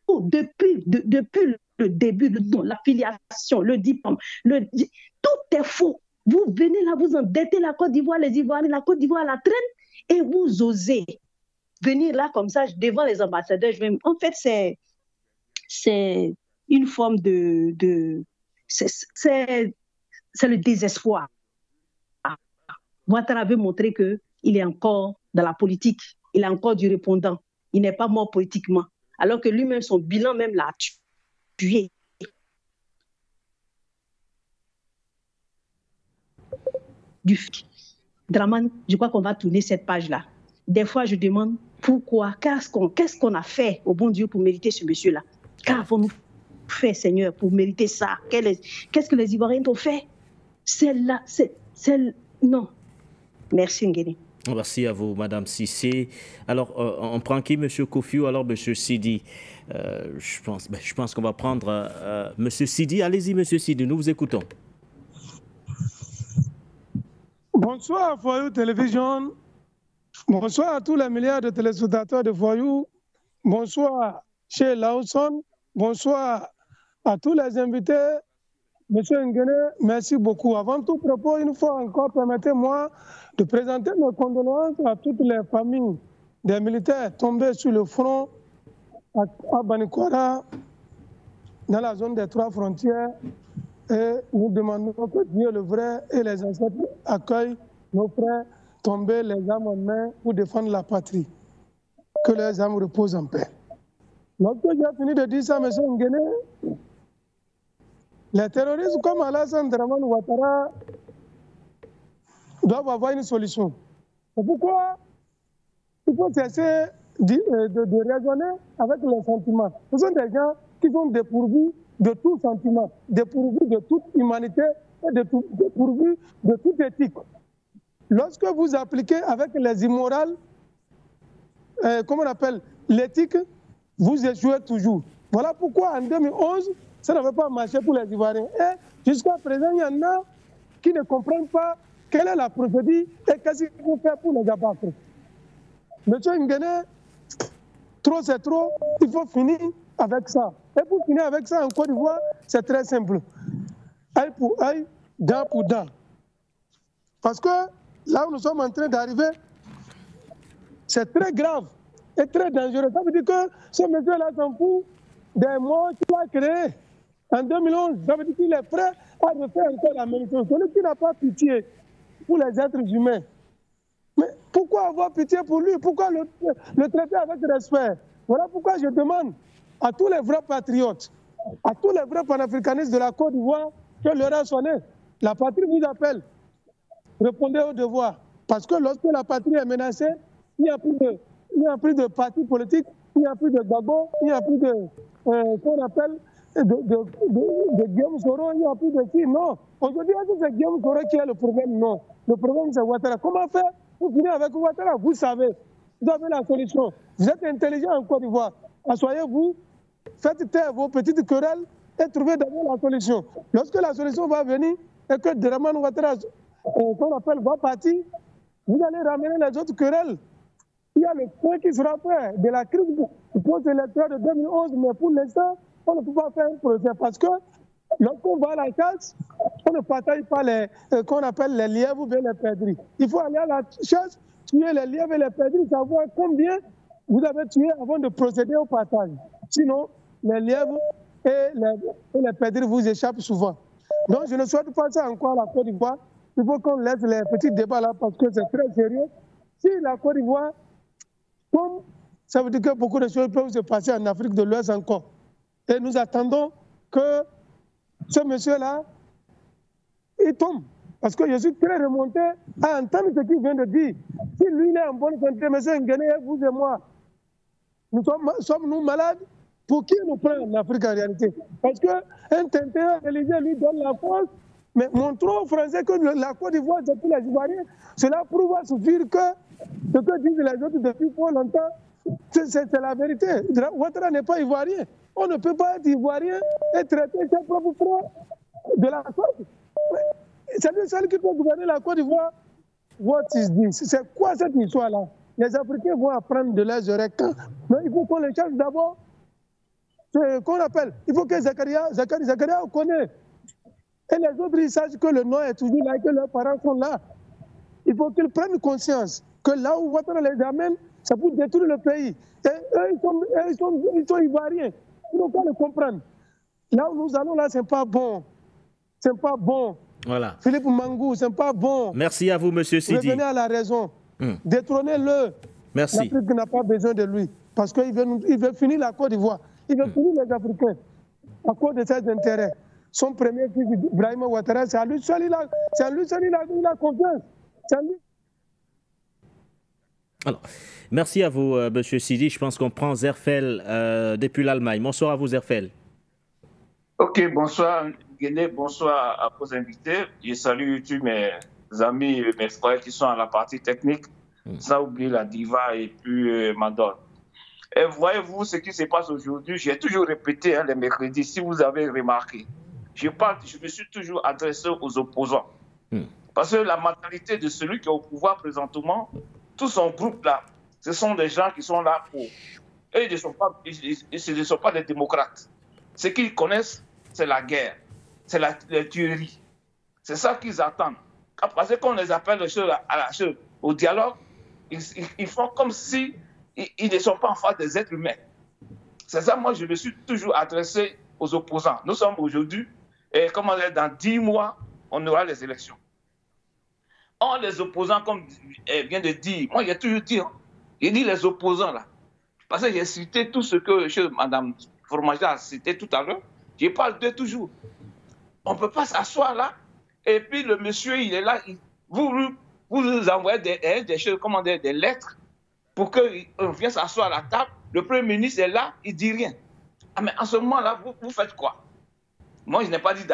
Depuis le début, l'affiliation, le diplôme, tout est faux. Vous venez là, vous endettez la Côte d'Ivoire, les Ivoiriens, la Côte d'Ivoire la traîne, et vous osez venir là comme ça devant les ambassadeurs. En fait, c'est une forme c'est le désespoir. Ouattara veut montrer qu'il est encore dans la politique, il a encore du répondant, il n'est pas mort politiquement, alors que lui-même, son bilan même l'a tué. Dramane, je crois qu'on va tourner cette page-là. Des fois, je demande pourquoi, qu'est-ce qu'on a fait au bon Dieu pour mériter ce monsieur-là? Qu'avons-nous fait, Seigneur, pour mériter ça? Qu'est-ce que les Ivoiriens ont fait? Non. Merci, Nguéné. Merci à vous, Madame Cissé. Alors, on prend qui, Monsieur Kofiou, alors Monsieur Sidi? Je pense qu'on va prendre Monsieur Sidi. Allez-y, Monsieur Sidi, nous vous écoutons. Bonsoir, Voyou Télévision. Bonsoir à tous les milliards de téléspectateurs de Voyou. Bonsoir, chez Lawson. Bonsoir à tous les invités. Monsieur Nguene, merci beaucoup. Avant tout propos, une fois encore, permettez-moi de présenter mes condoléances à toutes les familles des militaires tombés sur le front à Banikwara, dans la zone des 3 frontières. Et nous demandons que Dieu le vrai et les ancêtres accueillent nos frères tombés les armes en main pour défendre la patrie. Que les âmes reposent en paix. Lorsque j'ai fini de dire ça, M. Nguene, les terroristes comme Alassane Dramane Ouattara doivent avoir une solution. C'est pourquoi il faut cesser de raisonner avec les sentiments. Ce sont des gens qui sont dépourvus de tout sentiment, dépourvus de toute humanité et dépourvus de toute éthique. Lorsque vous appliquez avec les immorales, comment on appelle, l'éthique, vous échouez toujours. Voilà pourquoi en 2011, ça n'avait pas marché pour les Ivoiriens. Et jusqu'à présent, il y en a qui ne comprennent pas quelle est la procédure et qu'est-ce qu'il faut faire pour les abattre. Monsieur Nguene, trop c'est trop, il faut finir avec ça. Et pour finir avec ça en Côte d'Ivoire, c'est très simple. Œil pour œil, dent pour dent. Parce que là où nous sommes en train d'arriver, c'est très grave et très dangereux. Ça veut dire que ce monsieur-là s'en fout des morts qu'il a créés en 2011. Ça veut dire qu'il est prêt à refaire encore la même chose. Celui qui n'a pas pitié pour les êtres humains. Mais pourquoi avoir pitié pour lui? Pourquoi le traiter avec respect? Voilà pourquoi je demande à tous les vrais patriotes, à tous les vrais panafricanistes de la Côte d'Ivoire que l'heure a sonné. La patrie vous appelle. Répondez au devoir. Parce que lorsque la patrie est menacée, il n'y a plus de parti politique, il n'y a plus de Gbagbo, il n'y a plus de, qu'on appelle, de Guillaume Soro, il n'y a plus de qui. Non. Aujourd'hui, est-ce que c'est Guillaume Soro qui est le problème? Non. Le problème, c'est Ouattara. Comment faire pour finir avec Ouattara? Vous savez, vous avez la solution. Vous êtes intelligent en Côte d'Ivoire. Assoyez-vous, faites taire vos petites querelles et trouvez d'abord la solution. Lorsque la solution va venir et que Dramane Ouattara, qu'on appelle, va partir, vous allez ramener les autres querelles. Il y a le point qui sera fait de la crise du post-électoral de 2011, mais pour l'instant, on ne peut pas faire un procès parce que lorsqu'on va à la chasse, on ne partage pas les qu'on appelle les lièvres ou bien les perdrix. Il faut aller à la chasse, tuer les lièvres et les perdrix, savoir combien vous avez tué avant de procéder au partage. Sinon, les lièvres et les perdrix vous échappent souvent. Donc, je ne souhaite pas ça encore à la Côte d'Ivoire. Il faut qu'on laisse les petits débats là parce que c'est très sérieux. Si la Côte d'Ivoire, comme ça veut dire que beaucoup de choses peuvent se passer en Afrique de l'Ouest encore. Et nous attendons que ce monsieur-là, il tombe. Parce que je suis très remonté à entendre ce qu'il vient de dire. Si lui il est en bonne santé, M. Nguene, vous et moi, sommes-nous malades? Pour qui nous prend en Afrique en réalité? Parce qu'un tintin religieux lui donne la force, mais montrons aux Français que la Côte d'Ivoire, c'est tous les Ivoiriens. Cela prouve à suffire que ce que disent les autres depuis fort longtemps, c'est la vérité. Ouattara n'est pas Ivoirien. On ne peut pas être Ivoirien et traiter ses propres frères de la Côte. C'est lui seul qui peut gouverner la Côte d'Ivoire. What is this? C'est quoi cette histoire-là? Les Africains vont apprendre de leurs oreilles. Mais il faut qu'on les cherche d'abord. C'est qu'on appelle. Il faut que Zakaria connaît. Et les autres, ils sachent que le nom est toujours là et que leurs parents sont là. Il faut qu'ils prennent conscience que là où Ouattara les amène, c'est pour détruire le pays. Et eux, ils sont Ivoiriens. Ils n'ont pas le comprendre. Là où nous allons, là, c'est pas bon. C'est pas bon. Voilà. Philippe Mangou, c'est pas bon. Merci à vous, Monsieur Sidi. Revenez à la raison. Détrônez-le. Merci. L'Afrique n'a pas besoin de lui. Parce qu'il veut finir la Côte d'Ivoire. Il veut finir les Africains. À cause de ses intérêts. Son premier fils, Ibrahima Ouattara, c'est à lui seul, il a confiance. C'est à lui. Alors, merci à vous, M. Sidi. Je pense qu'on prend Zerfel depuis l'Allemagne. Bonsoir à vous, Zerfel. Ok, bonsoir, Guéné, bonsoir à vos invités. Je salue tous mes amis et mes frères qui sont à la partie technique. sans oublier la diva et puis Madone. Et voyez-vous ce qui se passe aujourd'hui, j'ai toujours répété les mercredis, si vous avez remarqué, je me suis toujours adressé aux opposants. Parce que la mentalité de celui qui est au pouvoir présentement, tout son groupe là, ce sont des gens qui sont là pour... Et ils ne sont pas des démocrates. Ce qu'ils connaissent, c'est la guerre, c'est la tuerie. C'est ça qu'ils attendent. Parce qu'on les appelle au dialogue, ils font comme si ils ne sont pas en face des êtres humains. C'est ça, moi, je me suis toujours adressé aux opposants. Nous sommes aujourd'hui, et comme on est dans 10 mois, on aura les élections. Or, les opposants, comme vient de dire, moi, j'ai toujours dit, j'ai dit les opposants, là. Parce que j'ai cité tout ce que Mme Fromager a cité tout à l'heure. Je parle d'eux toujours. On ne peut pas s'asseoir là, et puis le monsieur, il est là, vous nous envoyez des choses, comment dire, des lettres, pour qu'on vienne s'asseoir à la table. Le Premier ministre est là, il ne dit rien. Ah, mais en ce moment-là, vous faites quoi? Moi, je n'ai pas dit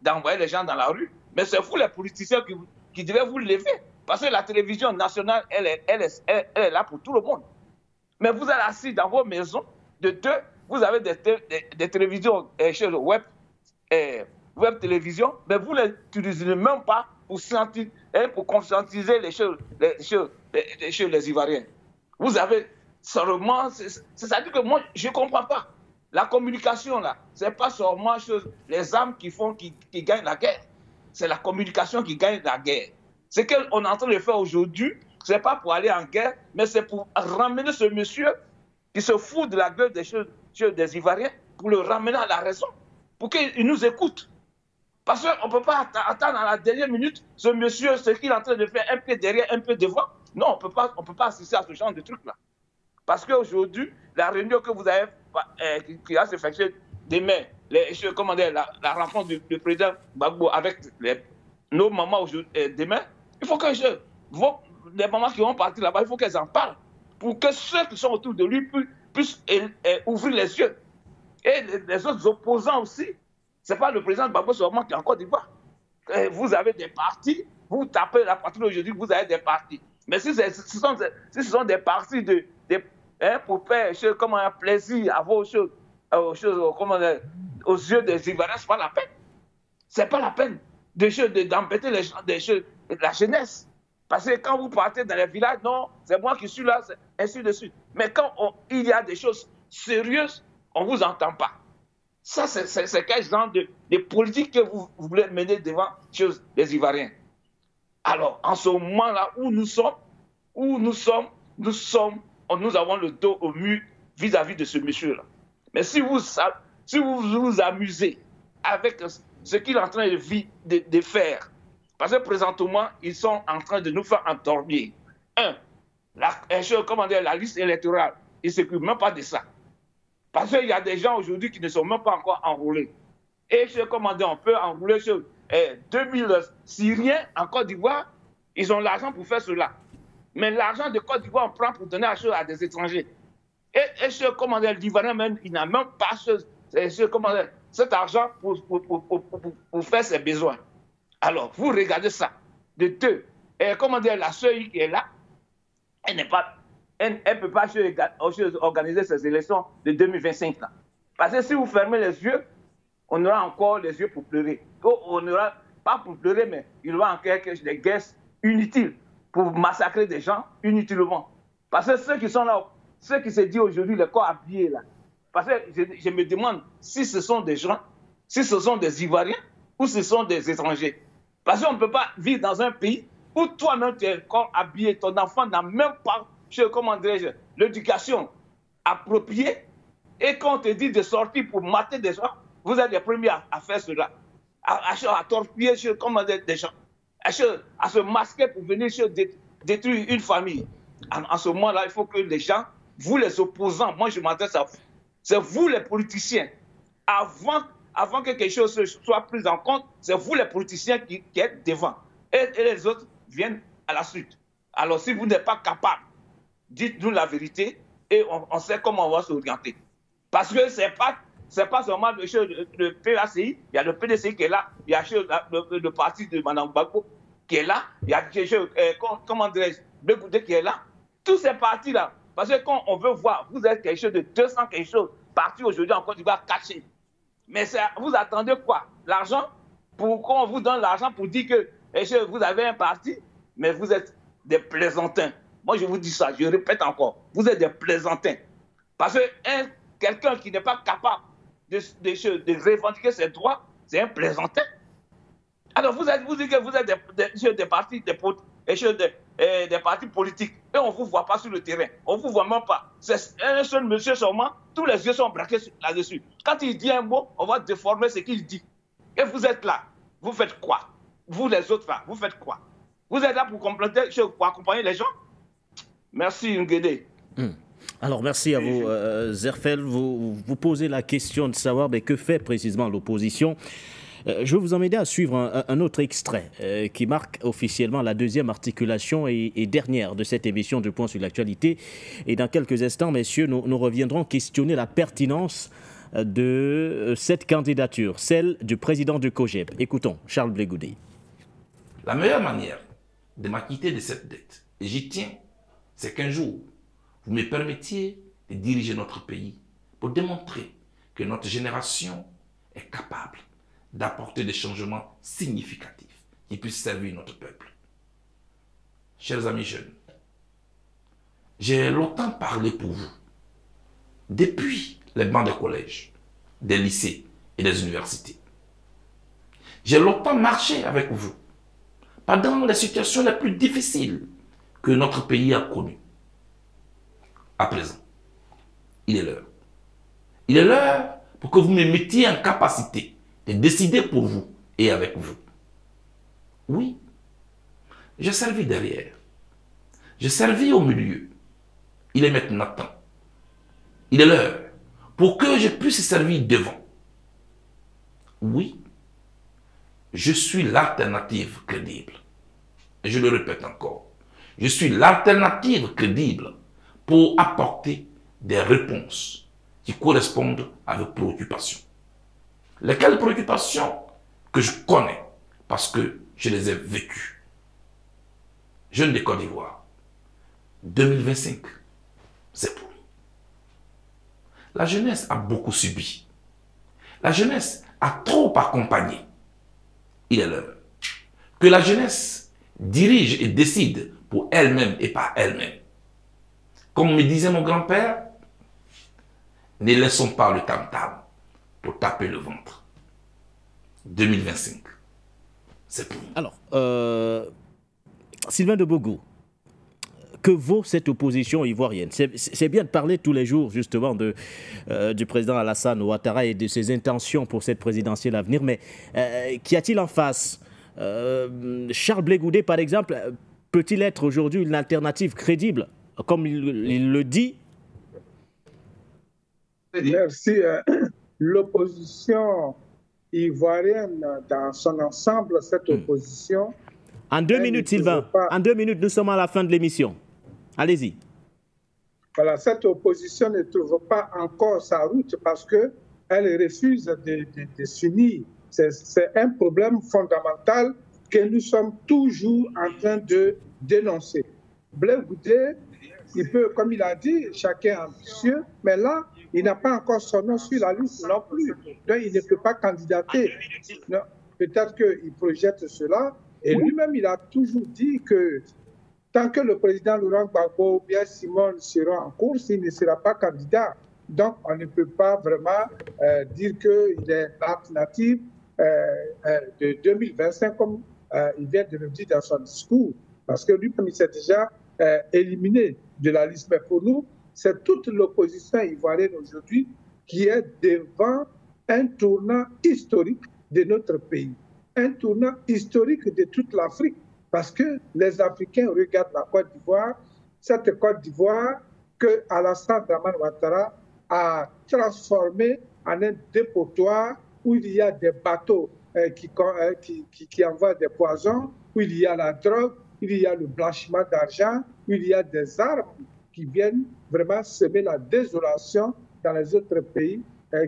d'envoyer les gens dans la rue, mais c'est vous les politiciens qui devez vous lever. Parce que la télévision nationale, elle est là pour tout le monde. Mais vous êtes assis dans vos maisons, vous avez des télévisions web télévision, mais vous ne l'utilisez même pas pour conscientiser les Ivoiriens. Vous avez seulement... C'est-à-dire que moi, je ne comprends pas. La communication, là, ce n'est pas seulement les armes qui gagnent la guerre. C'est la communication qui gagne la guerre. Ce qu'on est en train de faire aujourd'hui, ce n'est pas pour aller en guerre, mais c'est pour ramener ce monsieur qui se fout de la gueule des Ivoiriens, pour le ramener à la raison, pour qu'il nous écoute. Parce qu'on ne peut pas attendre à la dernière minute ce monsieur, ce qu'il est en train de faire, un peu derrière, un peu devant. Non, on ne peut pas assister à ce genre de truc-là. Parce qu'aujourd'hui, la réunion que vous avez, qui va se faire demain, la rencontre du président Gbagbo avec nos mamans demain, il faut que les mamans qui vont partir là-bas, il faut qu'elles en parlent. Pour que ceux qui sont autour de lui puissent ouvrir les yeux. Et les autres opposants aussi. Ce n'est pas le président Gbagbo seulement qui est en Côte d'Ivoire. Vous avez des partis, vous tapez la patrie aujourd'hui, vous avez des partis. Mais si ce sont des partis pour faire un plaisir à vos choses, aux yeux des Ivoiriens, ce n'est pas la peine. Ce n'est pas la peine d'embêter la jeunesse. Parce que quand vous partez dans les villages, non, c'est moi qui suis là, ainsi de suite. Mais quand il y a des choses sérieuses, on ne vous entend pas. Ça, c'est quel genre de politique que vous voulez mener devant les Ivoiriens. Alors, en ce moment-là où nous avons le dos au mur vis-à-vis de ce monsieur-là. Mais si vous vous amusez avec ce qu'il est en train de faire, parce que présentement, ils sont en train de nous faire endormir. La liste électorale, ils ne s'occupent même pas de ça. Parce qu'il y a des gens aujourd'hui qui ne sont même pas encore enrôlés. Et on peut enrôler 2000 Syriens en Côte d'Ivoire, ils ont l'argent pour faire cela. Mais l'argent de Côte d'Ivoire, on prend pour donner à des étrangers. Et l'Ivoirien même, il n'a même pas cet argent pour faire ses besoins. Alors, vous regardez ça, de deux. Et la sœur qui est là, elle ne peut pas organiser ces élections de 2025 là. Parce que si vous fermez les yeux, on aura encore les yeux pour pleurer. On n'aura pas pour pleurer, mais il y aura encore des guerres inutiles pour massacrer des gens inutilement. Parce que ceux qui sont là, ceux qui se disent aujourd'hui le corps habillé là, parce que je me demande si ce sont des gens, si ce sont des Ivoiriens ou ce sont des étrangers. Parce qu'on ne peut pas vivre dans un pays où toi-même tu es corps habillé, ton enfant n'a même pas, l'éducation appropriée, et quand on te dit de sortir pour mater des gens, vous êtes les premiers à faire cela, à torpiller des gens, à se masquer pour venir détruire une famille. En ce moment-là, il faut que les gens, vous les opposants, moi je m'adresse à vous, c'est vous les politiciens, avant que quelque chose soit pris en compte, c'est vous les politiciens qui êtes devant, et les autres viennent à la suite. Alors si vous n'êtes pas capable, dites-nous la vérité et on sait comment on va s'orienter. Parce que ce n'est pas seulement le PACI, il y a le PDCI qui est là, il y a le parti de Mme Gbagbo. qui est là, il y a comment dirais-je, Blé Goudé qui est là. Tous ces partis-là, parce que quand on veut voir, vous êtes quelque chose de 200 quelque chose, partis aujourd'hui en Côte d'Ivoire cachés. Mais vous attendez quoi? L'argent? Pourquoi on vous donne l'argent pour dire que vous avez un parti? Mais vous êtes des plaisantins. Moi, je vous dis ça, je répète encore. Vous êtes des plaisantins. Parce que quelqu'un qui n'est pas capable de revendiquer ses droits, c'est un plaisantin. Alors, vous dites que vous êtes des partis, des partis politiques. Et on ne vous voit pas sur le terrain. On ne vous voit même pas. C'est un seul monsieur seulement. Tous les yeux sont braqués là-dessus. Quand il dit un mot, on va déformer ce qu'il dit. Et vous êtes là. Vous faites quoi? Vous, les autres, là, vous faites quoi? Vous êtes là pour accompagner les gens? Merci, Nguédé. Alors, merci à vous, Zerfel. Vous posez la question de savoir que fait précisément l'opposition. Je vais vous emmener à suivre un autre extrait qui marque officiellement la deuxième articulation et dernière de cette émission de Point sur l'actualité. Et dans quelques instants, messieurs, nous reviendrons questionner la pertinence de cette candidature, celle du président du COJEP. Écoutons Charles Blé Goudé. La meilleure manière de m'acquitter de cette dette, et j'y tiens, c'est qu'un jour, vous me permettiez de diriger notre pays pour démontrer que notre génération est capable d'apporter des changements significatifs qui puissent servir notre peuple. Chers amis jeunes, j'ai longtemps parlé pour vous, depuis les bancs des collèges, des lycées et des universités. J'ai longtemps marché avec vous, pendant les situations les plus difficiles que notre pays a connues. À présent, il est l'heure. Il est l'heure pour que vous me mettiez en capacité de décider pour vous et avec vous. Oui, j'ai servi derrière. J'ai servi au milieu. Il est maintenant temps. Il est l'heure pour que je puisse servir devant. Oui, je suis l'alternative crédible. Et je le répète encore. Je suis l'alternative crédible pour apporter des réponses qui correspondent à vos préoccupations. Lesquelles préoccupations que je connais parce que je les ai vécues. Jeunes de Côte d'Ivoire, 2025, c'est pour nous. La jeunesse a beaucoup subi. La jeunesse a trop accompagné. Il est l'heure que la jeunesse dirige et décide pour elle-même et par elle-même. Comme me disait mon grand-père, ne laissons pas le tam-tam pour taper le ventre. 2025, c'est pour nous. Alors, Sylvain de Bogo, que vaut cette opposition ivoirienne? C'est bien de parler tous les jours justement du président Alassane Ouattara et de ses intentions pour cette présidentielle à venir, mais qu'y a-t-il en face? Charles Blé Goudé, par exemple, peut-il être aujourd'hui une alternative crédible, comme il le dit? Merci. L'opposition ivoirienne dans son ensemble, cette opposition... En 2 minutes, Sylvain. En 2 minutes, nous sommes à la fin de l'émission. Allez-y. Voilà, cette opposition ne trouve pas encore sa route parce qu'elle refuse de s'unir. C'est un problème fondamental que nous sommes toujours en train de dénoncer. Blé Goudé, il peut, comme il a dit, chacun est ambitieux, mais là, il n'a pas encore son nom sur la liste non plus. Donc, il ne peut pas candidater. Peut-être qu'il projette cela. Et lui-même, il a toujours dit que tant que le président Laurent Gbagbo ou bien Simone sera en course, il ne sera pas candidat. Donc, on ne peut pas vraiment dire qu'il est l'alternative de 2025, comme il vient de le dire dans son discours. Parce que lui-même, il s'est déjà éliminé de la liste. Mais pour nous, c'est toute l'opposition ivoirienne aujourd'hui qui est devant un tournant historique de notre pays. Un tournant historique de toute l'Afrique, parce que les Africains regardent la Côte d'Ivoire, cette Côte d'Ivoire que Alassane Dramane Ouattara a transformée en un dépotoir où il y a des bateaux qui envoient des poisons, où il y a la drogue, où il y a le blanchiment d'argent, où il y a des armes qui viennent vraiment semer la désolation dans les autres pays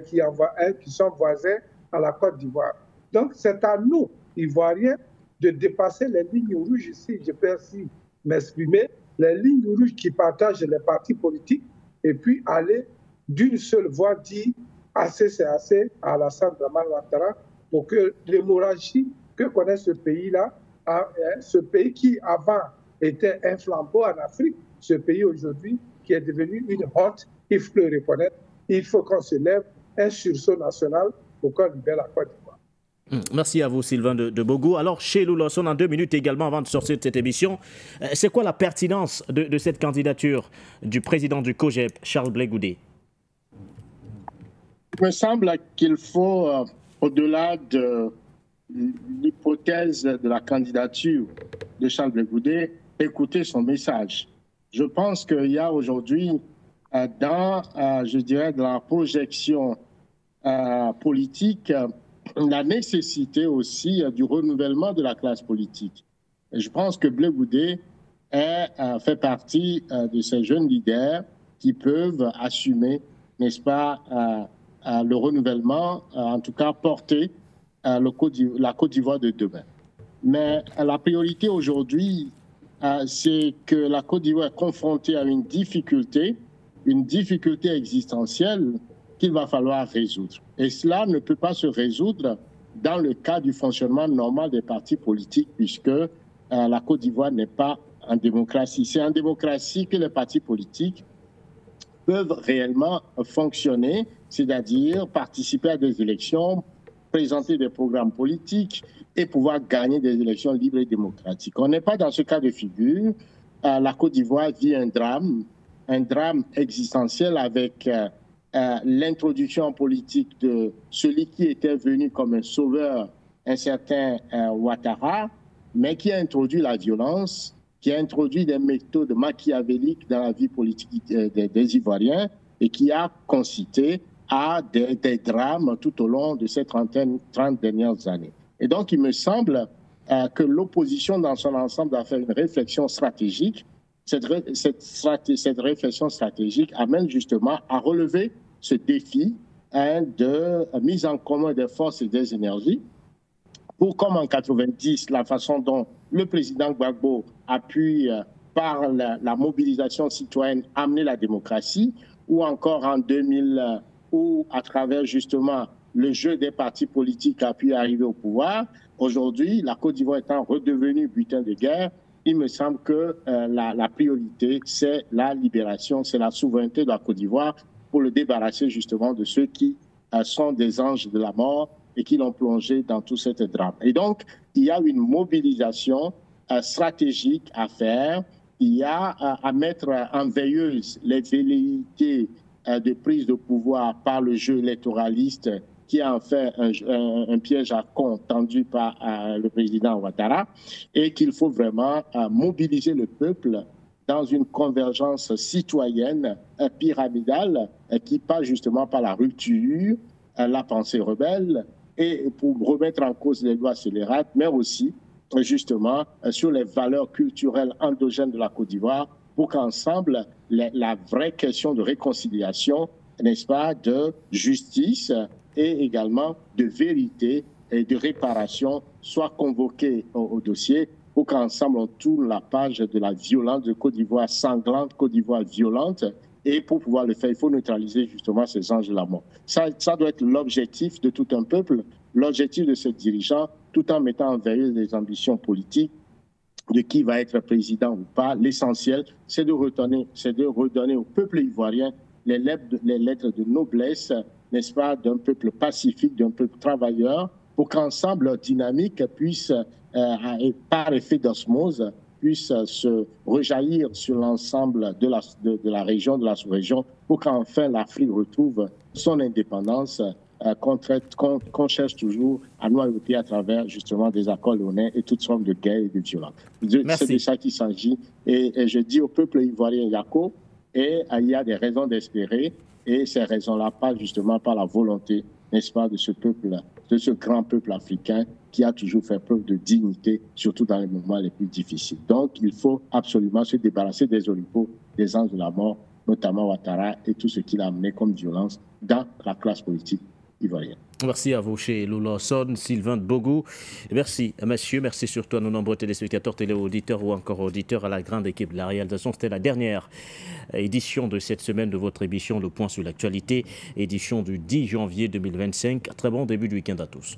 qui sont voisins à la Côte d'Ivoire. Donc, c'est à nous, Ivoiriens, de dépasser les lignes rouges ici, je peux ainsi m'exprimer, les lignes rouges qui partagent les partis politiques et puis aller d'une seule voix dire assez c'est assez à Alassane Dramane Ouattara pour que l'hémorragie que connaît ce pays-là, ce pays qui avant était un flambeau en Afrique, ce pays aujourd'hui qui est devenu une honte, il faut le reconnaître, il faut qu'on se lève un sursaut national pour qu'on libère la Côte d'Ivoire. Merci à vous, Sylvain de Bogo. Alors, chez Lawson, en 2 minutes également, avant de sortir de cette émission, c'est quoi la pertinence de cette candidature du président du COJEP, Charles Blé Goudé? Il me semble qu'il faut, au-delà de l'hypothèse de la candidature de Charles Blé Goudé, écouter son message. Je pense qu'il y a aujourd'hui, dans la projection politique, la nécessité aussi du renouvellement de la classe politique. Et je pense que Blé Goudé fait partie de ces jeunes leaders qui peuvent assumer, n'est-ce pas, le renouvellement, en tout cas porter la Côte d'Ivoire de demain. Mais la priorité aujourd'hui, c'est que la Côte d'Ivoire est confrontée à une difficulté existentielle qu'il va falloir résoudre. Et cela ne peut pas se résoudre dans le cadre du fonctionnement normal des partis politiques, puisque la Côte d'Ivoire n'est pas en démocratie. C'est en démocratie que les partis politiques peuvent réellement fonctionner, c'est-à-dire participer à des élections, présenter des programmes politiques et pouvoir gagner des élections libres et démocratiques. On n'est pas dans ce cas de figure. La Côte d'Ivoire vit un drame existentiel avec l'introduction en politique de celui qui était venu comme un sauveur, un certain Ouattara, mais qui a introduit la violence, qui a introduit des méthodes machiavéliques dans la vie politique des Ivoiriens et qui a concité à des drames tout au long de ces 30 dernières années. Et donc, il me semble que l'opposition dans son ensemble doit faire une réflexion stratégique. Cette réflexion stratégique amène justement à relever ce défi de mise en commun des forces et des énergies pour, comme en 90, la façon dont le président Gbagbo a pu, par la mobilisation citoyenne, amener la démocratie, ou encore en 2000, où à travers justement le jeu des partis politiques a pu arriver au pouvoir. Aujourd'hui, la Côte d'Ivoire étant redevenue butin de guerre, il me semble que la priorité, c'est la libération, c'est la souveraineté de la Côte d'Ivoire pour le débarrasser justement de ceux qui sont des anges de la mort et qui l'ont plongé dans tout cet drame. Et donc, il y a une mobilisation stratégique à faire. Il y a à mettre en veilleuse les velléités de prise de pouvoir par le jeu électoraliste qui a en fait un piège à con tendu par le président Ouattara, et qu'il faut vraiment mobiliser le peuple dans une convergence citoyenne pyramidale qui passe justement par la rupture, la pensée rebelle, et pour remettre en cause les lois scélérates, mais aussi justement sur les valeurs culturelles endogènes de la Côte d'Ivoire, pour qu'ensemble, la vraie question de réconciliation, n'est-ce pas, de justice et également de vérité et de réparation soit convoquée au dossier, pour qu'ensemble on tourne la page de la violence de Côte d'Ivoire sanglante, Côte d'Ivoire violente. Et pour pouvoir le faire, il faut neutraliser justement ces anges de la mort. Ça doit être l'objectif de tout un peuple, l'objectif de ces dirigeants, tout en mettant en veilleuse des ambitions politiques de qui va être président ou pas. L'essentiel, c'est de redonner au peuple ivoirien les lettres de noblesse, n'est-ce pas, d'un peuple pacifique, d'un peuple travailleur, pour qu'ensemble leur dynamique puisse, par effet d'osmose, puisse se rejaillir sur l'ensemble de la région, de la sous-région, pour qu'enfin l'Afrique retrouve son indépendance, qu'on cherche toujours à noyauter à travers justement des accords léonins et toutes formes de guerre et de violence. C'est de ça qu'il s'agit. Et je dis au peuple ivoirien Yako, et il y a des raisons d'espérer, et ces raisons-là passent justement par la volonté, n'est-ce pas, de ce peuple, de ce grand peuple africain qui a toujours fait preuve de dignité, surtout dans les moments les plus difficiles. Donc, il faut absolument se débarrasser des oripeaux, des anges de la mort, notamment Ouattara et tout ce qu'il a amené comme violence dans la classe politique ivoiriens. Merci à vous, chez Lawson, Sylvain Bogo. Merci, monsieur. Merci surtout à nos nombreux téléspectateurs, téléauditeurs ou encore auditeurs, à la grande équipe de la réalisation. C'était la dernière édition de cette semaine de votre émission Le Point sur l'actualité, édition du 10 janvier 2025. Très bon début de week-end à tous.